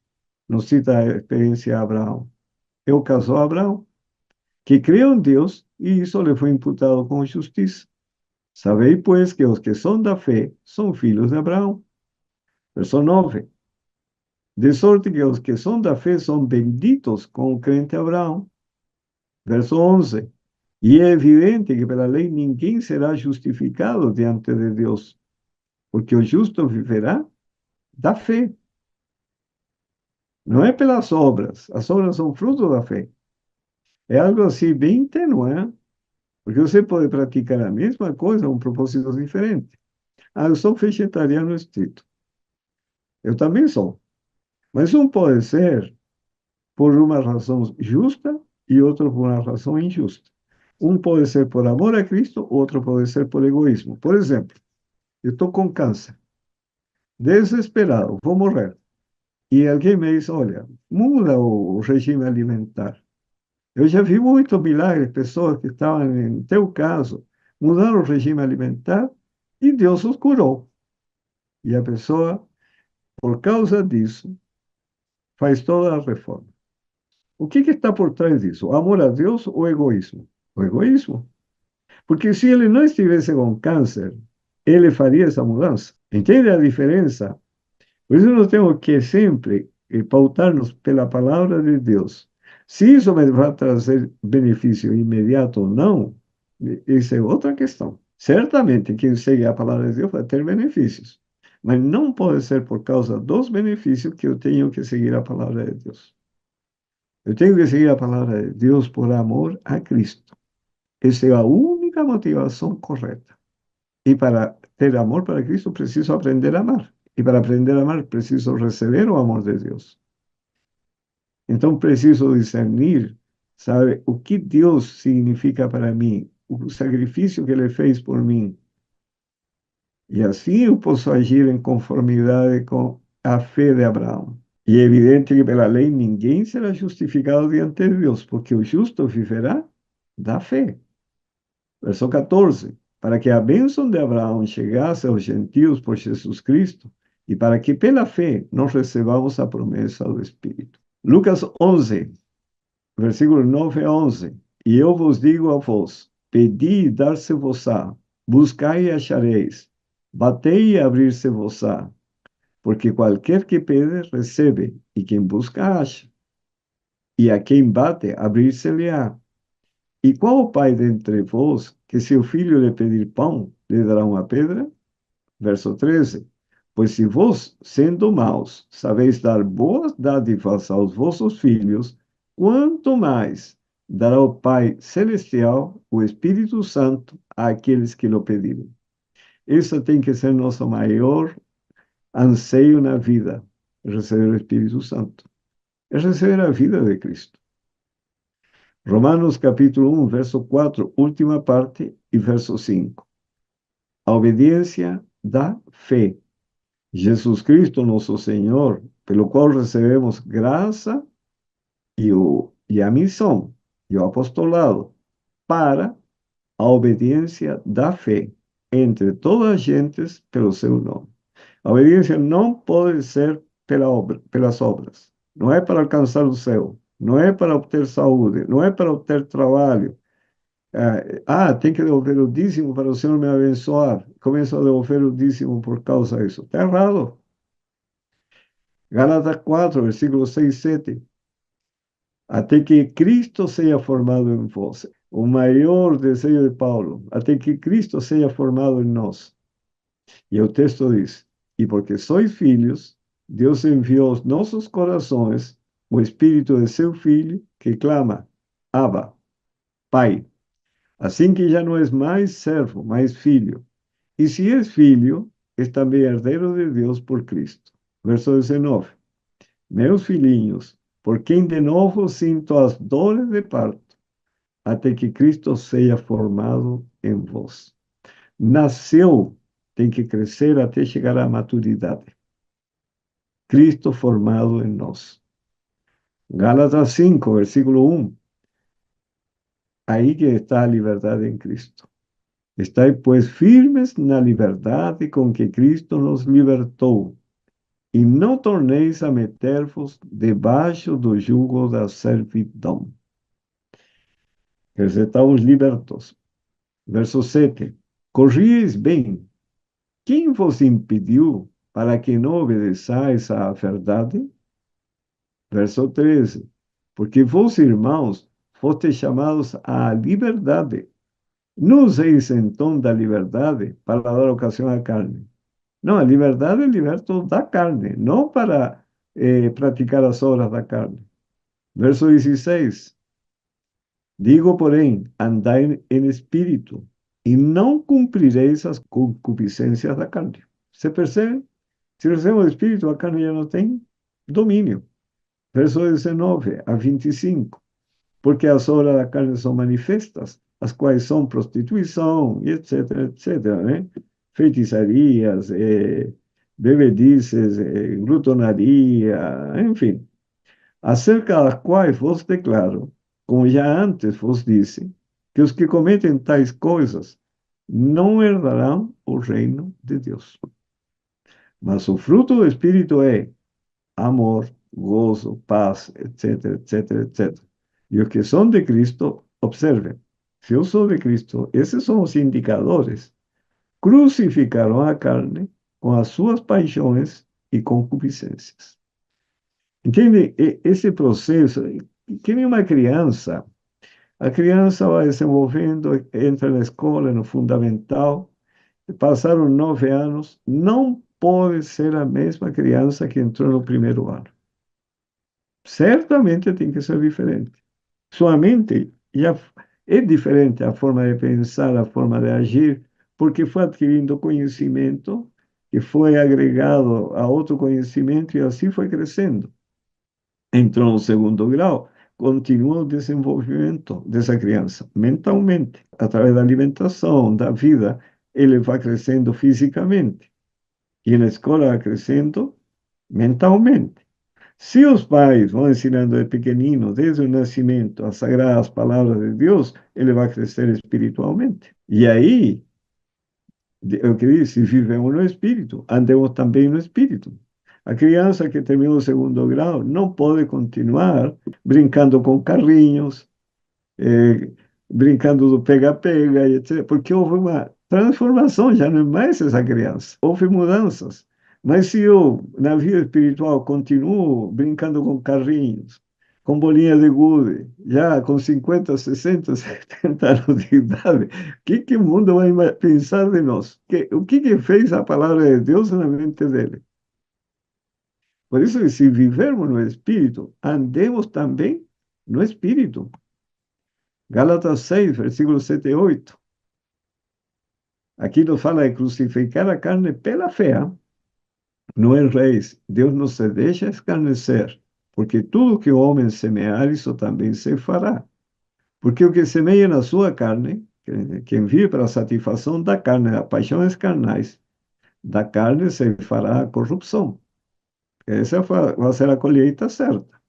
nos cita a experiência de Abraão. É o caso de Abraão, que creu em Deus e isso lhe foi imputado como justiça. Sabei, pois, que os que são da fé são filhos de Abraão. Verso 9. De sorte que os que são da fé são benditos com o crente Abraão. Verso 11. E é evidente que pela lei ninguém será justificado diante de Deus, porque o justo viverá da fé. Não é pelas obras. As obras são fruto da fé. É algo assim bem tênue, né? Porque você pode praticar a mesma coisa com propósitos diferentes. Ah, eu sou vegetariano estrito. Eu também sou. Mas um pode ser por uma razão justa e outro por uma razão injusta. Um pode ser por amor a Cristo, outro pode ser por egoísmo. Por exemplo, eu estou com câncer, desesperado, vou morrer. E alguém me diz, olha, muda o regime alimentar. Eu já vi muitos milagres, pessoas que estavam em teu caso, mudaram o regime alimentar e Deus os curou. E a pessoa, por causa disso, faz toda a reforma. O que está por trás disso? O amor a Deus ou o egoísmo? O egoísmo. Porque se ele não estivesse com câncer, Ele faria essa mudança. Entende a diferença? Por isso nós temos que sempre pautar-nos pela palavra de Deus. Se isso me vai trazer benefício imediato ou não, isso é outra questão. Certamente quem segue a palavra de Deus vai ter benefícios, mas não pode ser por causa dos benefícios que eu tenho que seguir a palavra de Deus. Eu tenho que seguir a palavra de Deus por amor a Cristo. Essa é a única motivação correta. E para ter amor para Cristo, preciso aprender a amar. E para aprender a amar, preciso receber o amor de Deus. Então, preciso discernir, sabe, o que Deus significa para mim, o sacrifício que Ele fez por mim. E assim eu posso agir em conformidade com a fé de Abraão. E é evidente que pela lei ninguém será justificado diante de Deus, porque o justo viverá da fé. Verso 14. Para que a bênção de Abraão chegasse aos gentios por Jesus Cristo, e para que pela fé nós recebamos a promessa do Espírito. Lucas 11, versículos 9 a 11. E eu vos digo a vós: pedi e dar-se-vos-á, buscai e achareis, batei e abrir-se-vos-á, porque qualquer que pede, recebe, e quem busca, acha, e a quem bate, abrir-se-lhe-á. E qual pai dentre vós, que se o filho lhe pedir pão, lhe dará uma pedra? Verso 13. Pois se vós, sendo maus, sabeis dar boas dádivas aos vossos filhos, quanto mais dará o Pai Celestial, o Espírito Santo, àqueles que lhe pedirem. Esse tem que ser nosso maior anseio na vida, receber o Espírito Santo. É receber a vida de Cristo. Romanos capítulo 1, verso 4, última parte, e verso 5. A obediência da fé. Jesus Cristo, nosso Senhor, pelo qual recebemos graça e a missão e o apostolado para a obediência da fé entre todas as gentes pelo seu nome. A obediência não pode ser pelas obras. Não é para alcançar o céu. Não é para obter saúde. Não é para obter trabalho. Tem que devolver o dízimo para o Senhor me abençoar. Começo a devolver o dízimo por causa disso. Está errado. Gálatas 4, versículos 6 e 7. Até que Cristo seja formado em vós. O maior desejo de Paulo. Até que Cristo seja formado em nós. E o texto diz: e porque sois filhos, Deus enviou aos nossos corações o Espírito de seu Filho, que clama: Abba, Pai. Assim que já não és mais servo, mais filho. E se és filho, és também herdeiro de Deus por Cristo. Verso 19. Meus filhinhos, por quem de novo sinto as dores de parto, até que Cristo seja formado em vós. Nasceu, tem que crescer até chegar à maturidade. Cristo formado em nós. Gálatas 5, versículo 1. Aí que está a liberdade em Cristo. Estai, pois, firmes na liberdade com que Cristo nos libertou, e não torneis a meter-vos debaixo do jugo da servidão. Quer dizer, estamos libertos. Verso 7. Corrieis bem. Quem vos impediu para que não obedeçais à verdade? Verso 13. Porque vós, irmãos, fostes chamados à liberdade. Não useis então da liberdade para dar ocasião à carne. Não, a liberdade é liberto da carne, não para praticar as obras da carne. Verso 16. Digo, porém, andai em espírito, e não cumprireis as concupiscências da carne. Você percebe? Se recebemos o espírito, a carne já não tem domínio. Verso 19 a 25. Porque as obras da carne são manifestas, as quais são prostituição, etc., etc., né? Feitiçarias, bebedices, glutonaria, enfim, acerca das quais vos declaro, como já antes vos disse, que os que cometem tais coisas não herdarão o reino de Deus. Mas o fruto do Espírito é amor, gozo, paz, etc., etc., etc. E os que são de Cristo, observem, se eu sou de Cristo, esses são os indicadores. crucificaram a carne com as suas paixões e concupiscências. Entende? Esse processo, que nem uma criança. A criança vai desenvolvendo, entra na escola, no fundamental, passaram 9 anos, não pode ser a mesma criança que entrou no primeiro ano. Certamente tem que ser diferente. Sua mente já é diferente, a forma de pensar, a forma de agir, porque foi adquirindo conhecimento que foi agregado a outro conhecimento e assim foi crescendo. Entrou no segundo grau, continua o desenvolvimento dessa criança mentalmente, através da alimentação, da vida, ele vai crescendo fisicamente e na escola vai crescendo mentalmente. Se os pais vão ensinando de pequenino, desde o nascimento, as sagradas palavras de Deus, ele vai crescer espiritualmente. E aí, eu queria, se vivemos no Espírito, andemos também no Espírito. A criança que terminou o segundo grau não pode continuar brincando com carrinhos, eh, brincando do pega-pega, etc., porque houve uma transformação, já não é mais essa criança. Houve mudanças. Mas se eu, na vida espiritual, continuo brincando com carrinhos, com bolinha de gude, já com 50, 60, 70 anos de idade, o que o mundo vai pensar de nós? O que fez a palavra de Deus na mente dele? Por isso, se vivermos no Espírito, andemos também no Espírito. Gálatas 6, versículos 7 e 8. Aqui nos fala de crucificar a carne pela fé. Não erreis, Deus não se deixa escarnecer, porque tudo que o homem semear, isso também se fará. Porque o que semeia na sua carne, quem vive para a satisfação da carne, das paixões carnais, da carne se fará a corrupção. Essa vai ser a colheita certa.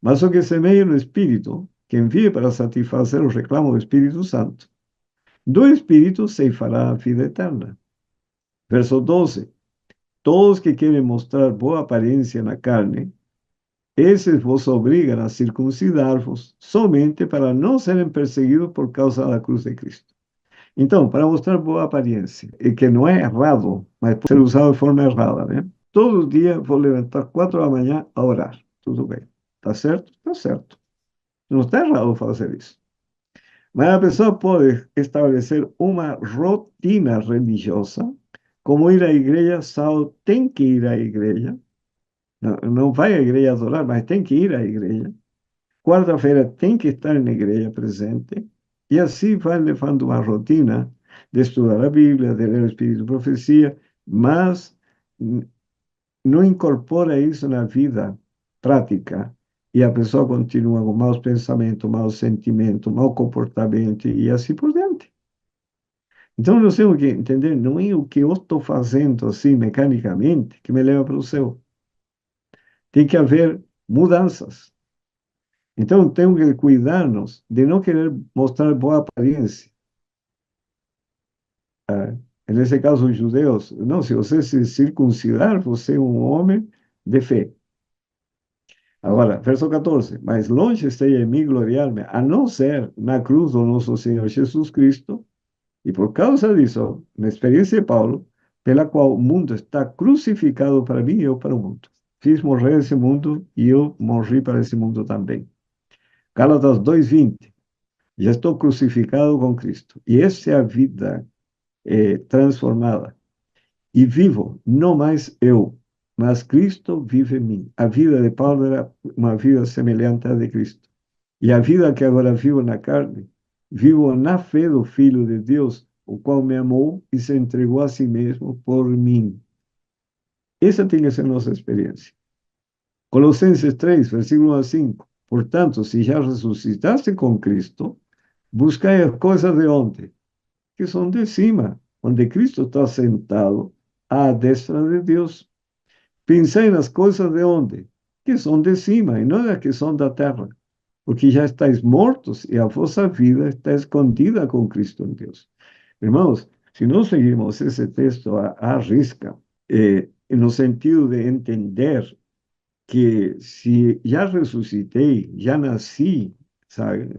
Mas o que semeia no Espírito, quem vive para satisfazer o reclamo do Espírito Santo, do Espírito se fará a vida eterna. Verso 12. Todos que querem mostrar boa aparência na carne, esses vos obrigam a circuncidar-vos somente para não serem perseguidos por causa da cruz de Cristo. Então, para mostrar boa aparência, e que não é errado, mas pode ser usado de forma errada, né? Todo dia vou levantar 4 da manhã a orar. Tudo bem. Está certo? Está certo. Não está errado fazer isso. Mas a pessoa pode estabelecer uma rotina religiosa, como ir à igreja, sábado tem que ir à igreja, não vai à igreja adorar, mas tem que ir à igreja. Quarta-feira tem que estar na igreja presente, e assim vai levando uma rotina de estudar a Bíblia, de ler o Espírito de Profecia, mas não incorpora isso na vida prática. E a pessoa continua com maus pensamentos, maus sentimentos, mau comportamento e assim por diante. Então, nós temos que entender, não é o que eu estou fazendo assim mecanicamente que me leva para o céu. Tem que haver mudanças. Então, temos que cuidar-nos de não querer mostrar boa aparência. Nesse caso, os judeus, não, se você se circuncidar, você é um homem de fé. Agora, verso 14. Mas longe esteja de mim gloriar-me, a não ser na cruz do nosso Senhor Jesus Cristo, e por causa disso, na experiência de Paulo, pela qual o mundo está crucificado para mim e eu para o mundo. Fiz morrer esse mundo e eu morri para esse mundo também. Gálatas 2:20. Já estou crucificado com Cristo. E essa é a vida transformada. E vivo, não mais eu, mas Cristo vive em mim. A vida de Paulo era uma vida semelhante à de Cristo. E a vida que agora vivo na carne, vivo na fé do Filho de Deus, o qual me amou e se entregou a si mesmo por mim. Essa tem que ser nossa experiência. Colossenses 3, versículo 1 a 5. Portanto, se já ressuscitaste com Cristo, buscai as coisas de onde? Que são de cima, onde Cristo está sentado à destra de Deus. Pensai nas coisas de onde? Que são de cima, e não as que são da terra. Porque já estáis mortos e a vossa vida está escondida com Cristo em Deus. Irmãos, se nós seguimos esse texto à risca, no sentido de entender que se já ressuscitei, já nasci, sabe,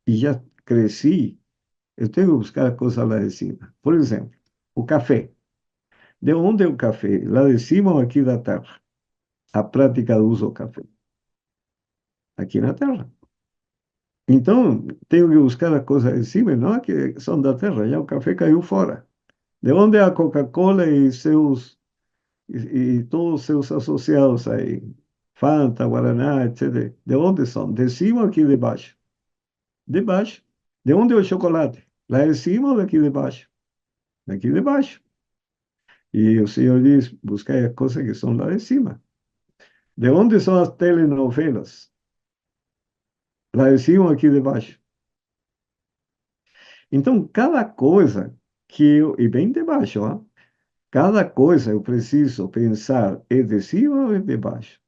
e já cresci, eu tenho que buscar coisas lá de cima. Por exemplo, o café. De onde é o café? Lá de cima ou aqui da terra? A prática do uso do café. Aqui na terra. Então, tenho que buscar as coisas de cima, não é que são da terra, já o café caiu fora. De onde é a Coca-Cola e todos os seus associados aí? Fanta, Guaraná, etc. De onde são? De cima ou aqui de baixo? De baixo. De onde é o chocolate? Lá de cima ou daqui de baixo? Daqui de baixo. E o Senhor diz, buscai as coisas que são lá de cima. De onde são as telenovelas? Lá de cima ou aqui de baixo? Então, cada coisa e bem de baixo, ó, cada coisa eu preciso pensar, é de cima ou é de baixo?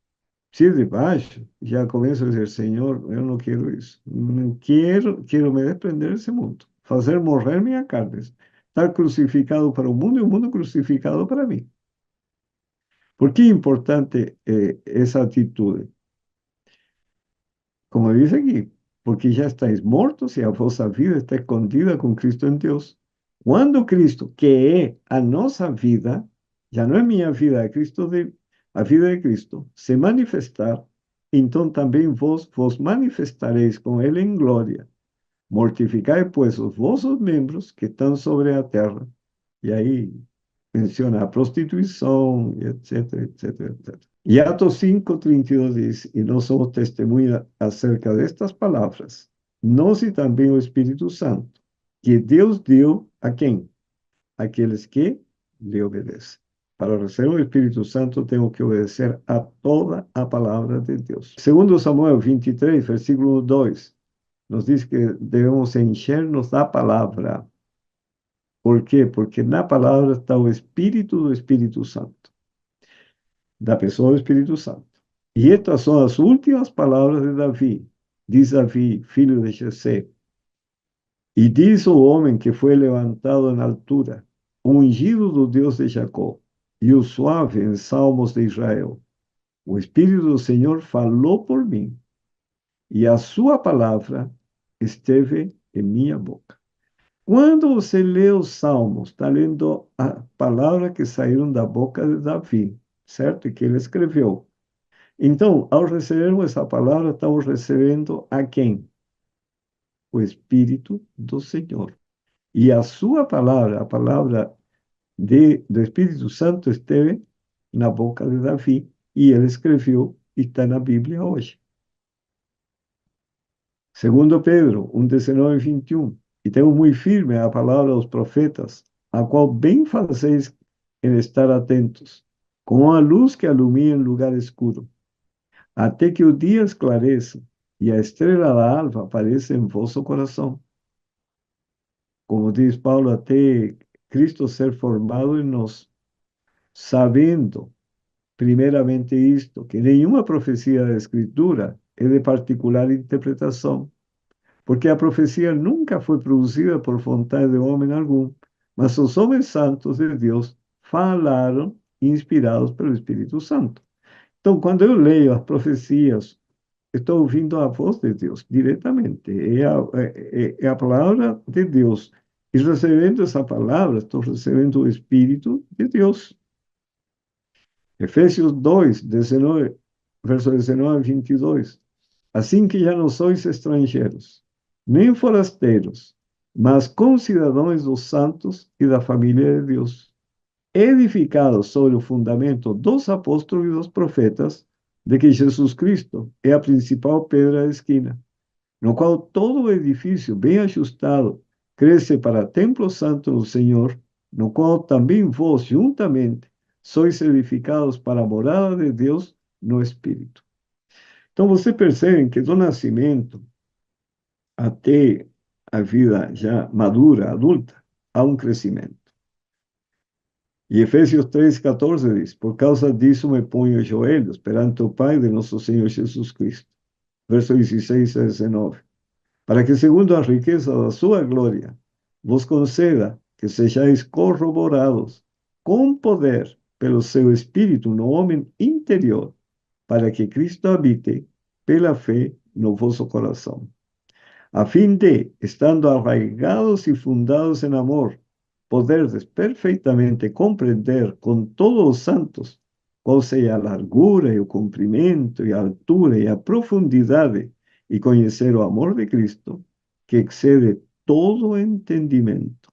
Se é de baixo, já começo a dizer, Senhor, eu não quero isso. Não quero me desprender desse mundo. Fazer morrer minha carne. Estar crucificado para o mundo e o mundo crucificado para mim. Por que é importante essa atitude? Como dice aquí, porque ya estáis muertos y a vossa vida está escondida con Cristo en Dios. Cuando Cristo, que es a nossa vida, ya no es mi vida, é a vida de Cristo, se manifestar, então também vos manifestareis com Ele em glória. Mortificai, pues, os vossos membros que estão sobre a terra. E aí menciona a prostituição, etc, etc, etc. Y Atos 5:32 dice, y no somos testemunhas acerca de estas palabras, no si también el Espíritu Santo, que Dios dio a quién, aquellos que le obedecen. Para recibir el Espíritu Santo tengo que obedecer a toda a palabra de Dios. Segundo Samuel 23, versículo 2, nos dice que debemos enchernos da palavra. ¿Por quê? Porque na palavra está o Espírito do Espírito Santo, da pessoa do Espírito Santo. E estas são as últimas palavras de Davi. Diz Davi, filho de Jessé. E diz o homem que foi levantado na altura, o ungido do Deus de Jacó, e o suave em salmos de Israel. O Espírito do Senhor falou por mim, e a sua palavra esteve em minha boca. Quando você lê os salmos, está lendo a palavra que saíram da boca de Davi, certo? E que ele escreveu. Então, ao recebermos essa palavra, estamos recebendo a quem? O Espírito do Senhor. E a sua palavra, a palavra do Espírito Santo, esteve na boca de Davi, e ele escreveu e está na Bíblia hoje. Segundo Pedro 1:19 e 21. E temos muito firme a palavra dos profetas, a qual bem fazeis em estar atentos, com a luz que alumia em lugar escuro, até que o dia esclareça e a estrela da alva apareça em vosso coração. Como diz Paulo, até Cristo ser formado em nós, sabendo, primeiramente isto, que nenhuma profecia da Escritura é de particular interpretação, porque a profecia nunca foi produzida por vontade de homem algum, mas os homens santos de Deus falaram inspirados pelo Espírito Santo. Então, quando eu leio as profecias, estou ouvindo a voz de Deus diretamente. É a palavra de Deus. E recebendo essa palavra, estou recebendo o Espírito de Deus. Efésios 2, 19, verso 19 a 22. Assim que já não sois estrangeiros, nem forasteiros, mas concidadãos dos santos e da família de Deus, edificados sobre o fundamento dos apóstolos e dos profetas, de que Jesus Cristo é a principal pedra da esquina, no qual todo o edifício bem ajustado cresce para templo santo do Senhor, no qual também vós, juntamente, sois edificados para a morada de Deus no Espírito. Então, você percebe que do nascimento até a vida já madura, adulta, há um crescimento. E Efésios 3:14 diz, por causa disso me ponho os joelhos perante o Pai de nosso Senhor Jesus Cristo. Verso 16 a 19. Para que, segundo a riqueza da sua glória, vos conceda que sejais corroborados com poder pelo seu Espírito no homem interior, para que Cristo habite pela fé no vosso coração, a fim de, estando arraigados e fundados em amor, poderdes perfeitamente compreender com todos os santos qual seja a largura e o comprimento e a altura e a profundidade e conhecer o amor de Cristo, que excede todo o entendimento,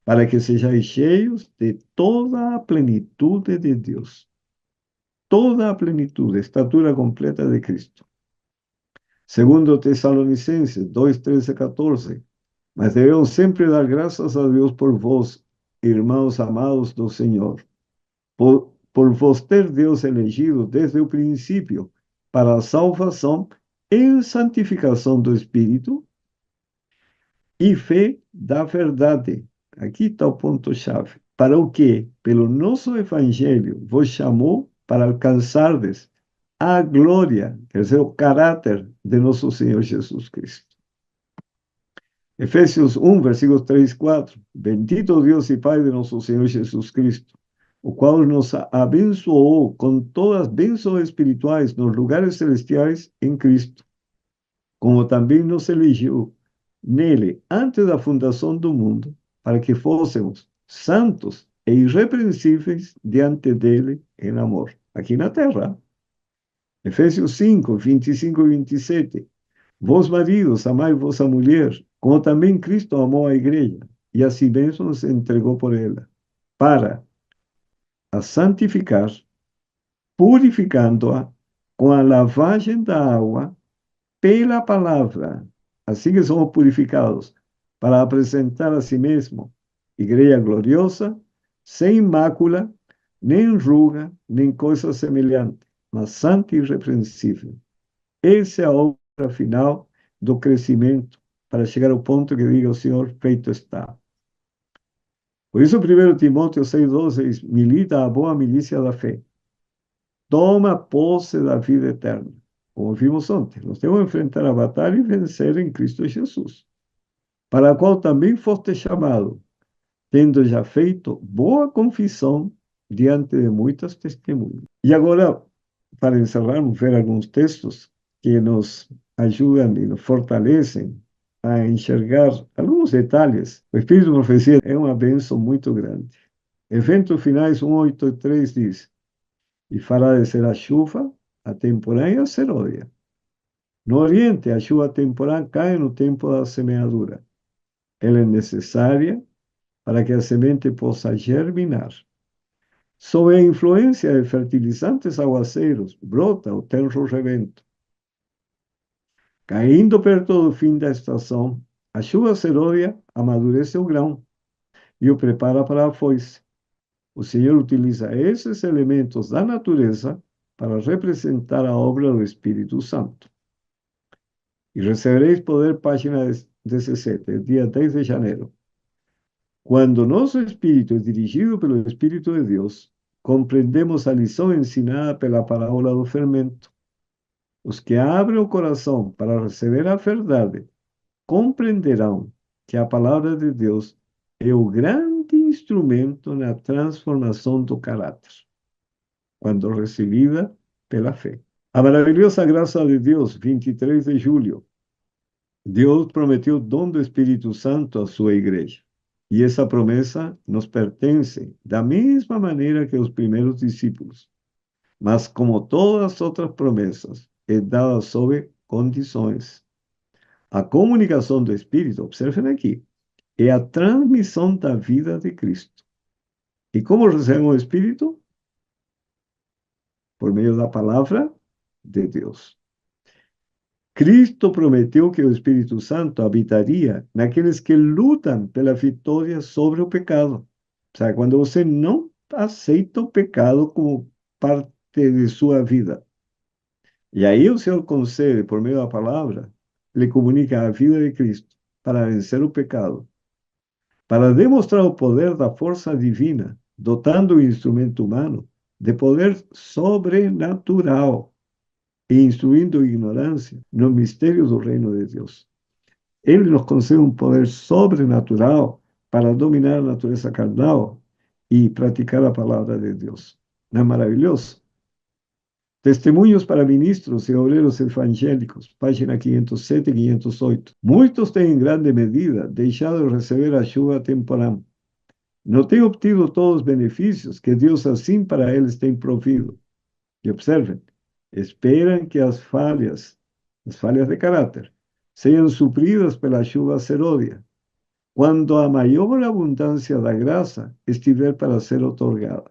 para que sejais cheios de toda a plenitude de Deus. Toda a plenitude, estatura completa de Cristo. Segundo Tessalonicenses 2, 13, 14. Mas debemos sempre dar graças a Deus por vós, irmãos amados do Senhor, por vos ter Deus elegido desde o princípio para a salvação e santificação do Espírito e fé da verdade. Aqui está o ponto-chave. Para o que, pelo nosso Evangelho, vos chamou para alcançardes a glória, quer dizer, o caráter de nosso Senhor Jesus Cristo. Efésios 1, versículos 3 e 4. Bendito Deus e Pai de nosso Senhor Jesus Cristo, o qual nos abençoou com todas as bênçãos espirituais nos lugares celestiais em Cristo, como também nos elegeu nele antes da fundação do mundo, para que fôssemos santos e irrepreensíveis diante dele em amor, aqui na terra. Efésios 5, 25 e 27. Vós, maridos, amai vossa mulher, como também Cristo amou a igreja, e a si mesmo se entregou por ela, para a santificar, purificando-a com a lavagem da água pela palavra. Assim que somos purificados, para apresentar a si mesmo igreja gloriosa, sem mácula, nem ruga, nem coisa semelhante, mas santa e irrepreensível. Essa é a obra final do crescimento, para chegar ao ponto que diga o Senhor, feito está. Por isso, 1 Timóteo 6,12 diz, milita a boa milícia da fé. Toma posse da vida eterna. Como vimos ontem, nós temos que enfrentar a batalha e vencer em Cristo Jesus, para a qual também foste chamado, tendo já feito boa confissão diante de muitas testemunhas. E agora, para encerrarmos, ver alguns textos que nos ajudam e nos fortalecem a enxergar alguns detalhes. O Espírito de Profecia é uma bênção muito grande. Eventos Finais 1:8-3 diz, e fará descer a chuva, a temporã e a serôdia. No Oriente, a chuva temporã cai no tempo da semeadura. Ela é necessária para que a semente possa germinar. Sob a influência de fertilizantes aguaceiros, brota o tenro rebento. Caindo perto do fim da estação, a chuva serôdia amadurece o grão e o prepara para a foice. O Senhor utiliza esses elementos da natureza para representar a obra do Espírito Santo. E recebereis poder, página 17, dia 10 de janeiro. Quando nosso espírito é dirigido pelo Espírito de Deus, compreendemos a lição ensinada pela parábola do fermento. Os que abrem o coração para receber a verdade compreenderão que a palavra de Deus é o grande instrumento na transformação do caráter, quando recebida pela fé. A maravilhosa graça de Deus, 23 de julho. Deus prometeu o dom do Espírito Santo à sua igreja. E essa promessa nos pertence da mesma maneira que os primeiros discípulos. Mas, como todas as outras promessas, é dada sob condições. A comunicação do Espírito, observem aqui, é a transmissão da vida de Cristo. E como recebemos o Espírito? Por meio da palavra de Deus. Cristo prometeu que o Espírito Santo habitaria naqueles que lutam pela vitória sobre o pecado. Sabe, quando você não aceita o pecado como parte de sua vida. E aí o Senhor concede, por meio da palavra, lhe comunica a vida de Cristo para vencer o pecado, para demonstrar o poder da força divina, dotando o instrumento humano de poder sobrenatural e instruindo a ignorância no mistério do reino de Deus. Ele nos concede um poder sobrenatural para dominar a natureza carnal e praticar a palavra de Deus. Não é maravilhoso? Testemunhos para ministros e obreiros evangélicos, página 507 e 508. Muitos têm, em grande medida, deixado de receber a chuva temporal não têm obtido todos os benefícios que Deus assim para eles tem provido. E observem, esperam que as falhas de caráter, sejam supridas pela chuva serôdia, quando a maior abundância da graça estiver para ser otorgada.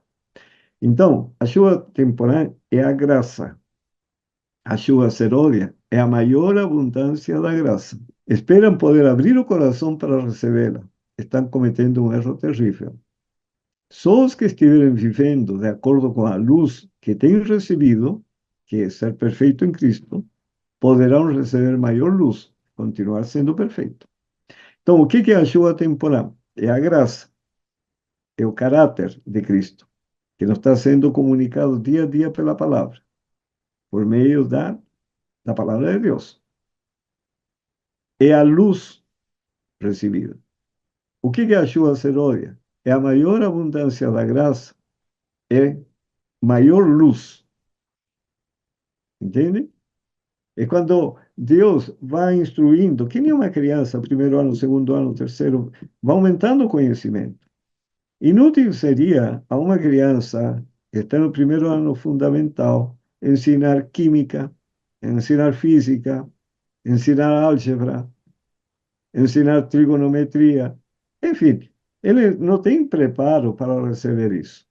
Então, a chuva temporal é a graça. A chuva serôdia é a maior abundância da graça. Esperam poder abrir o coração para recebê-la. Estão cometendo um erro terrível. Só os que estiverem vivendo de acordo com a luz que têm recebido, que é ser perfeito em Cristo, poderão receber maior luz, continuar sendo perfeito. Então, o que é a chuva temporal? É a graça, é o caráter de Cristo, que nos está sendo comunicado dia a dia pela palavra, por meio da palavra de Deus. É a luz recebida. O que é a chuva serôdia? É a maior abundância da graça, é maior luz. Entende? É quando Deus vai instruindo, que nem uma criança, primeiro ano, segundo ano, terceiro, vai aumentando o conhecimento. Inútil seria a uma criança que está no primeiro ano fundamental ensinar química, ensinar física, ensinar álgebra, ensinar trigonometria. Enfim, ele não tem preparo para receber isso.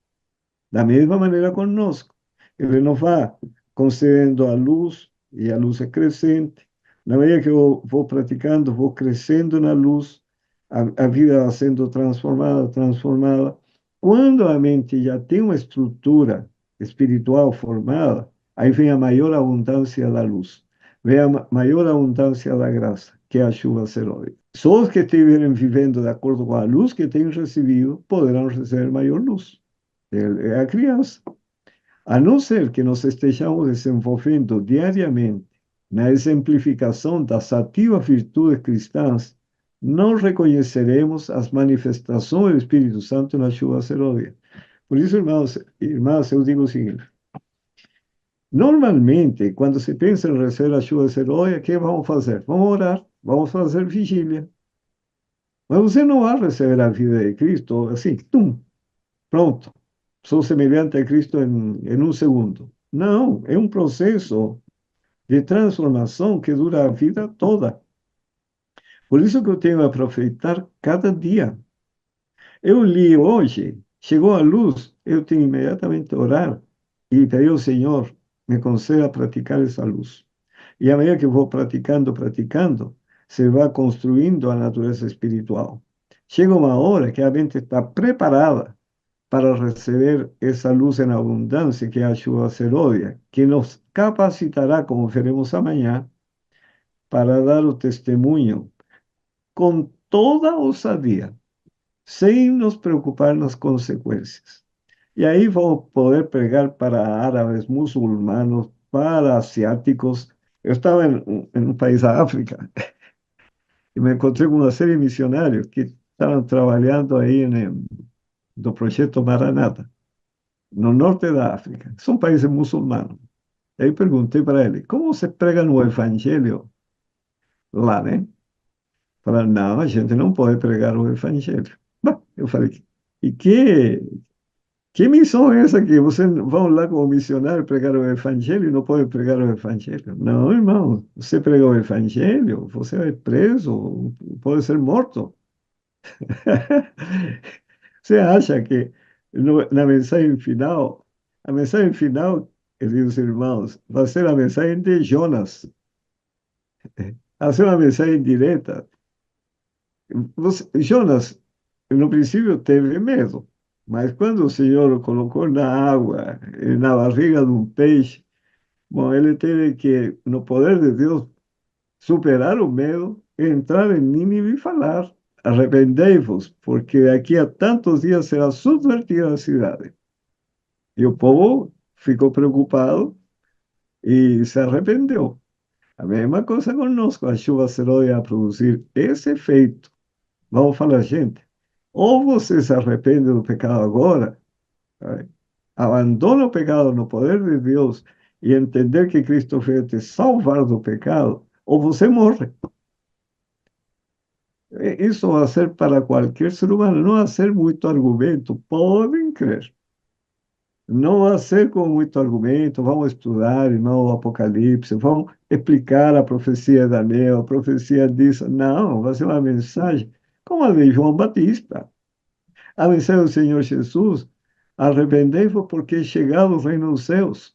Da mesma maneira conosco. Ele nos vai concedendo a luz, e a luz é crescente. Na medida que eu vou praticando, vou crescendo na luz, a vida vai sendo transformada, transformada. Quando a mente já tem uma estrutura espiritual formada, aí vem a maior abundância da luz, vem a maior abundância da graça, que é a chuva serôdica. Só os que estiverem vivendo de acordo com a luz que têm recebido poderão receber maior luz. É a criança. A não ser que nos estejamos desenvolvendo diariamente na exemplificação das ativas virtudes cristãs, não reconheceremos as manifestações do Espírito Santo na chuva serôdia. Por isso, irmãos, irmãs, eu digo o seguinte: normalmente, quando se pensa em receber a chuva serôdia, o que vamos fazer? Vamos orar, vamos fazer vigília. Mas você não vai receber a vida de Cristo assim, tum, pronto. Sou semelhante a Cristo em um segundo. Não, é um processo de transformação que dura a vida toda. Por isso que eu tenho que aproveitar cada dia. Eu li hoje, chegou a luz, eu tenho imediatamente orar e pedir ao Senhor me conceda praticar essa luz. E à medida que eu vou praticando, praticando, se vai construindo a natureza espiritual. Chega uma hora que a mente está preparada para receber essa luz em abundância que é a chuva serôdia, que nos capacitará, como veremos amanhã, para dar o testemunho com toda a ousadia, sem nos preocupar nas consequências. E aí vamos poder pregar para árabes, muçulmanos, para asiáticos. Eu estava em um país da África e me encontrei com uma série de missionários que estavam trabalhando aí no projeto Maranata, no norte da África. São países muçulmanos. Aí perguntei para ele, como você prega no evangelho lá, né? Falaram, não, a gente não pode pregar o evangelho. Bah, eu falei, e que missão é essa que vocês vão lá como missionário pregar o evangelho e não pode pregar o evangelho? Não, irmão, você prega o evangelho, você vai preso, pode ser morto. Você acha que na mensagem final, a mensagem final, queridos irmãos, vai ser a mensagem de Jonas, vai ser uma mensagem direta. Jonas, no princípio, teve medo, mas quando o Senhor o colocou na água, na barriga de um peixe, bom, ele teve que, no poder de Deus, superar o medo, entrar em Nínive e falar: arrependei-vos, porque daqui a tantos dias será subvertida a cidade. E o povo ficou preocupado e se arrependeu. A mesma coisa conosco, a chuva será a produzir esse efeito. Vamos falar, gente, ou você se arrepende do pecado agora, né? Abandona o pecado no poder de Deus e entender que Cristo veio te salvar do pecado, ou você morre. Isso vai ser para qualquer ser humano, não vai ser muito argumento, podem crer. Não vai ser com muito argumento, vamos estudar, irmão, o Apocalipse, vamos explicar a profecia de Daniel, a profecia disso. Não, vai ser uma mensagem como a de João Batista. A mensagem do Senhor Jesus, arrependei-vos porque é chegado o reino dos céus.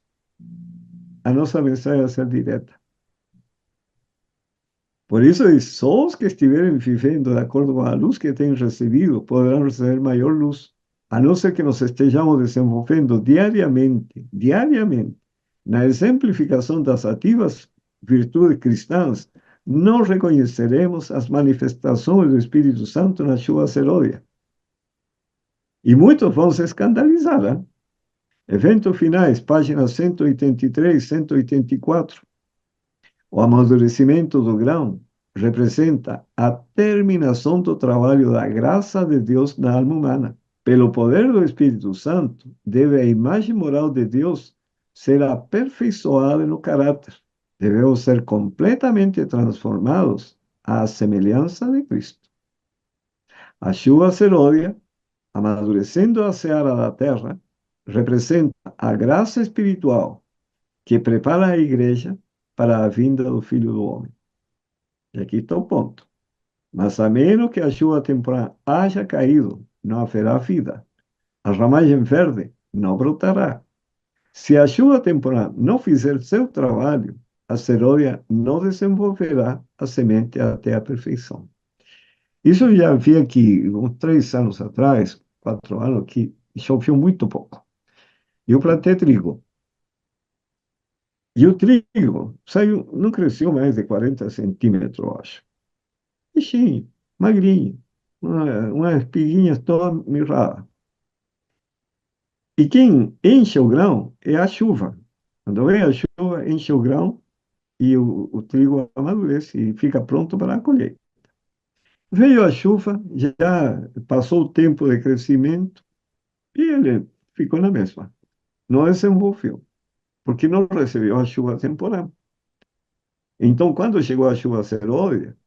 A nossa mensagem vai ser direta. Por isso, só os que estiverem vivendo de acordo com a luz que têm recebido poderão receber maior luz. A não ser que nos estejamos desenvolvendo diariamente, na exemplificação das ativas virtudes cristãs, não reconheceremos as manifestações do Espírito Santo na chuva serôdia. E muitos vão se escandalizar, né? Eventos finais, páginas 183, 184. O amadurecimento do grão representa a terminação do trabalho da graça de Deus na alma humana. Pelo poder do Espírito Santo, deve a imagem moral de Deus ser aperfeiçoada no caráter. Devemos ser completamente transformados à semelhança de Cristo. A chuva serôdia, amadurecendo a seara da terra, representa a graça espiritual que prepara a igreja para a vinda do Filho do Homem. E aqui está o ponto. Mas a menos que a chuva temporal haja caído, não haverá vida. A ramagem verde não brotará. Se a chuva temporal não fizer seu trabalho, a seródia não desenvolverá a semente até a perfeição. Isso eu já vi aqui, uns 3 anos atrás, 4 anos, que choveu muito pouco. E eu plantei trigo. E o trigo saiu, não cresceu mais de 40 centímetros, eu acho. Bichinho, magrinho, umas espiguinhas todas mirradas. E quem enche o grão é a chuva. Quando vem a chuva, enche o grão e o trigo amadurece e fica pronto para a colheita. Veio a chuva, já passou o tempo de crescimento e ele ficou na mesma. Não desenvolveu, porque não recebeu a chuva temporal. Então, quando chegou a chuva serôdia,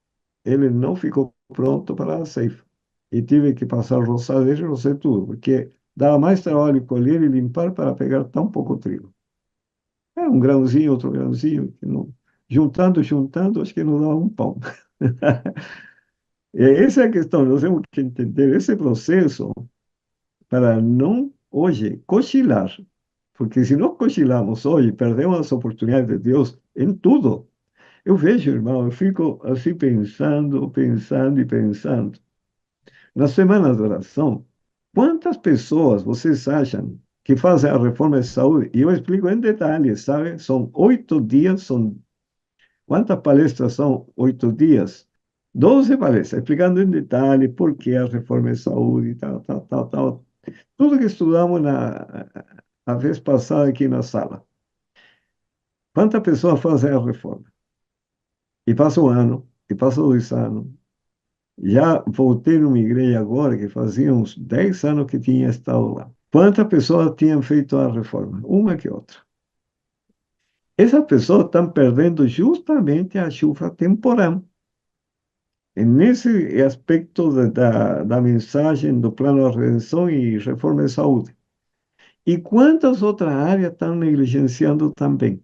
ele não ficou pronto para a ceifa. E tive que passar roçadeira e roçar tudo, porque dava mais trabalho colher e limpar para pegar tão pouco trigo. É um grãozinho, outro grãozinho, que não, juntando, acho que não dá um pão. E essa é a questão, nós temos que entender esse processo para não, hoje, cochilar. Porque se nós cochilamos hoje, perdemos as oportunidades de Deus em tudo. Eu vejo, irmão, eu fico assim pensando e pensando. Nas semanas de oração, quantas pessoas vocês acham que fazem a reforma de saúde? E eu explico em detalhes, sabe? São 8 dias, são... Quantas palestras são 8 dias? 12 palestras, explicando em detalhe por que a reforma de saúde, tal, tal, tal, tal. Tudo que estudamos a vez passada aqui na sala. Quantas pessoas fazem a reforma? E passa um ano, e passa 2 anos. Já voltei numa igreja agora que fazia uns 10 anos que tinha estado lá. Quantas pessoas tinham feito a reforma? Uma que outra. Essas pessoas estão perdendo justamente a chuva temporal. E nesse aspecto da mensagem do plano de redenção e reforma de saúde. E quantas outras áreas estão negligenciando também?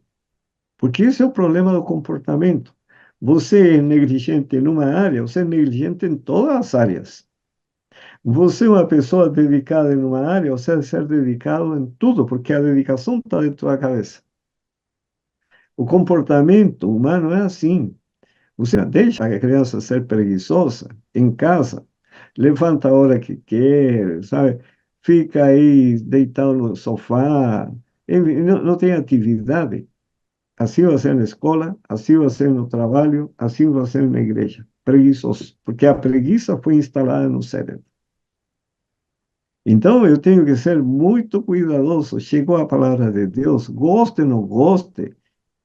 Porque esse é o problema do comportamento. Você é negligente numa área, você é negligente em todas as áreas. Você é uma pessoa dedicada em uma área, você deve ser dedicado em tudo, porque a dedicação está dentro da cabeça. O comportamento humano é assim. Você deixa a criança ser preguiçosa em casa, levanta a hora que quer, sabe? Fica aí deitado no sofá, não tem atividade. Assim vai ser na escola, assim vai ser no trabalho, assim vai ser na igreja. Preguiçoso, porque a preguiça foi instalada no cérebro. Então, eu tenho que ser muito cuidadoso. Chegou a palavra de Deus, goste ou não goste,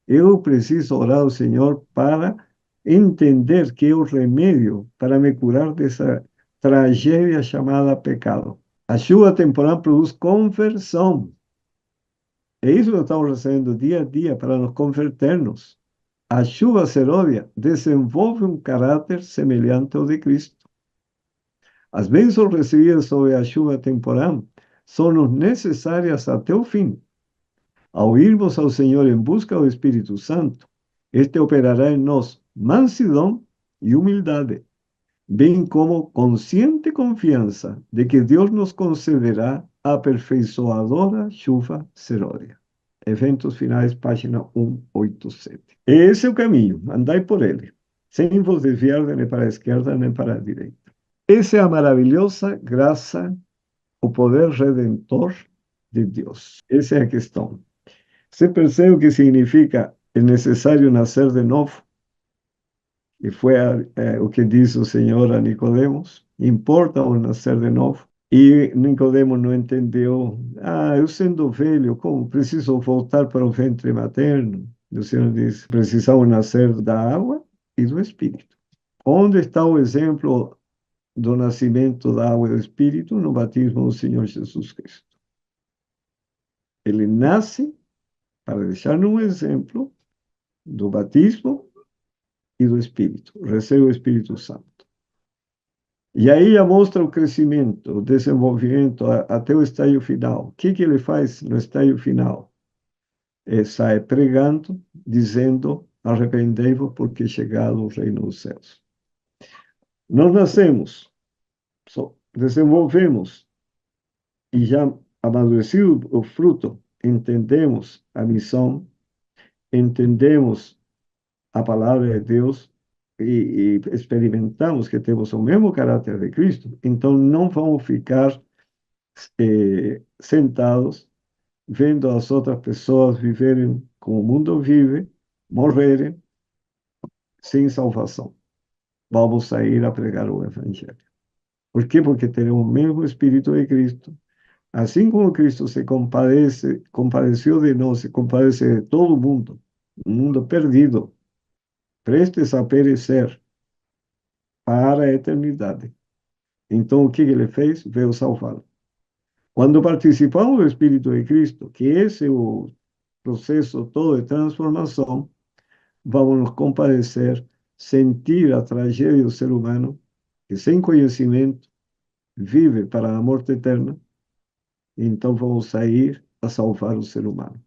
eu preciso orar ao Senhor para entender que é o remédio para me curar dessa tragédia chamada pecado. A chuva temporal produz conversão. É isso que estamos recebendo dia a dia para nos convertermos. a chuva seródia desenvolve um caráter semelhante ao de Cristo. As bênçãos recebidas sobre a chuva temporal são necessárias até o fim. Ao irmos ao Senhor em busca do Espírito Santo, este operará em nós mansidão e humildade, bem como consciente confiança de que Deus nos concederá a aperfeiçoadora chuva seródia. Eventos finais, página 187. Esse é o caminho, andai por ele, sem vos desviar nem para a esquerda nem para a direita. Essa é a maravilhosa graça, o poder redentor de Deus. Essa é a questão. Você percebe o que significa é necessário nascer de novo? E foi o que disse o Senhor a Nicodemos. Importa o nascer de novo? E Nicodemos não entendeu. Eu sendo velho, como preciso voltar para o ventre materno? O Senhor disse, precisamos nascer da água e do Espírito. Onde está o exemplo do nascimento da água e do Espírito? No batismo do Senhor Jesus Cristo. Ele nasce para deixar um exemplo do batismo e do Espírito. Recebe o Espírito Santo. E aí já mostra o crescimento, o desenvolvimento até o estágio final. O que ele faz no estágio final? Sai pregando, dizendo, arrependei-vos porque é chegado o reino dos céus. Nós nascemos, desenvolvemos e já amadurecido o fruto, entendemos a missão, entendemos a palavra de Deus e experimentamos que temos o mesmo caráter de Cristo, então não vamos ficar sentados vendo as outras pessoas viverem como o mundo vive, morrerem sem salvação. Vamos sair a pregar o Evangelho. Por quê? Porque teremos o mesmo Espírito de Cristo. Assim como Cristo se compadeceu de nós, se compadece de todo o mundo perdido, prestes a perecer para a eternidade. Então, o que ele fez? Veio salvá-lo. Quando participamos do Espírito de Cristo, que esse é o processo todo de transformação, vamos nos compadecer, sentir a tragédia do ser humano, que sem conhecimento vive para a morte eterna, e então vamos sair a salvar o ser humano.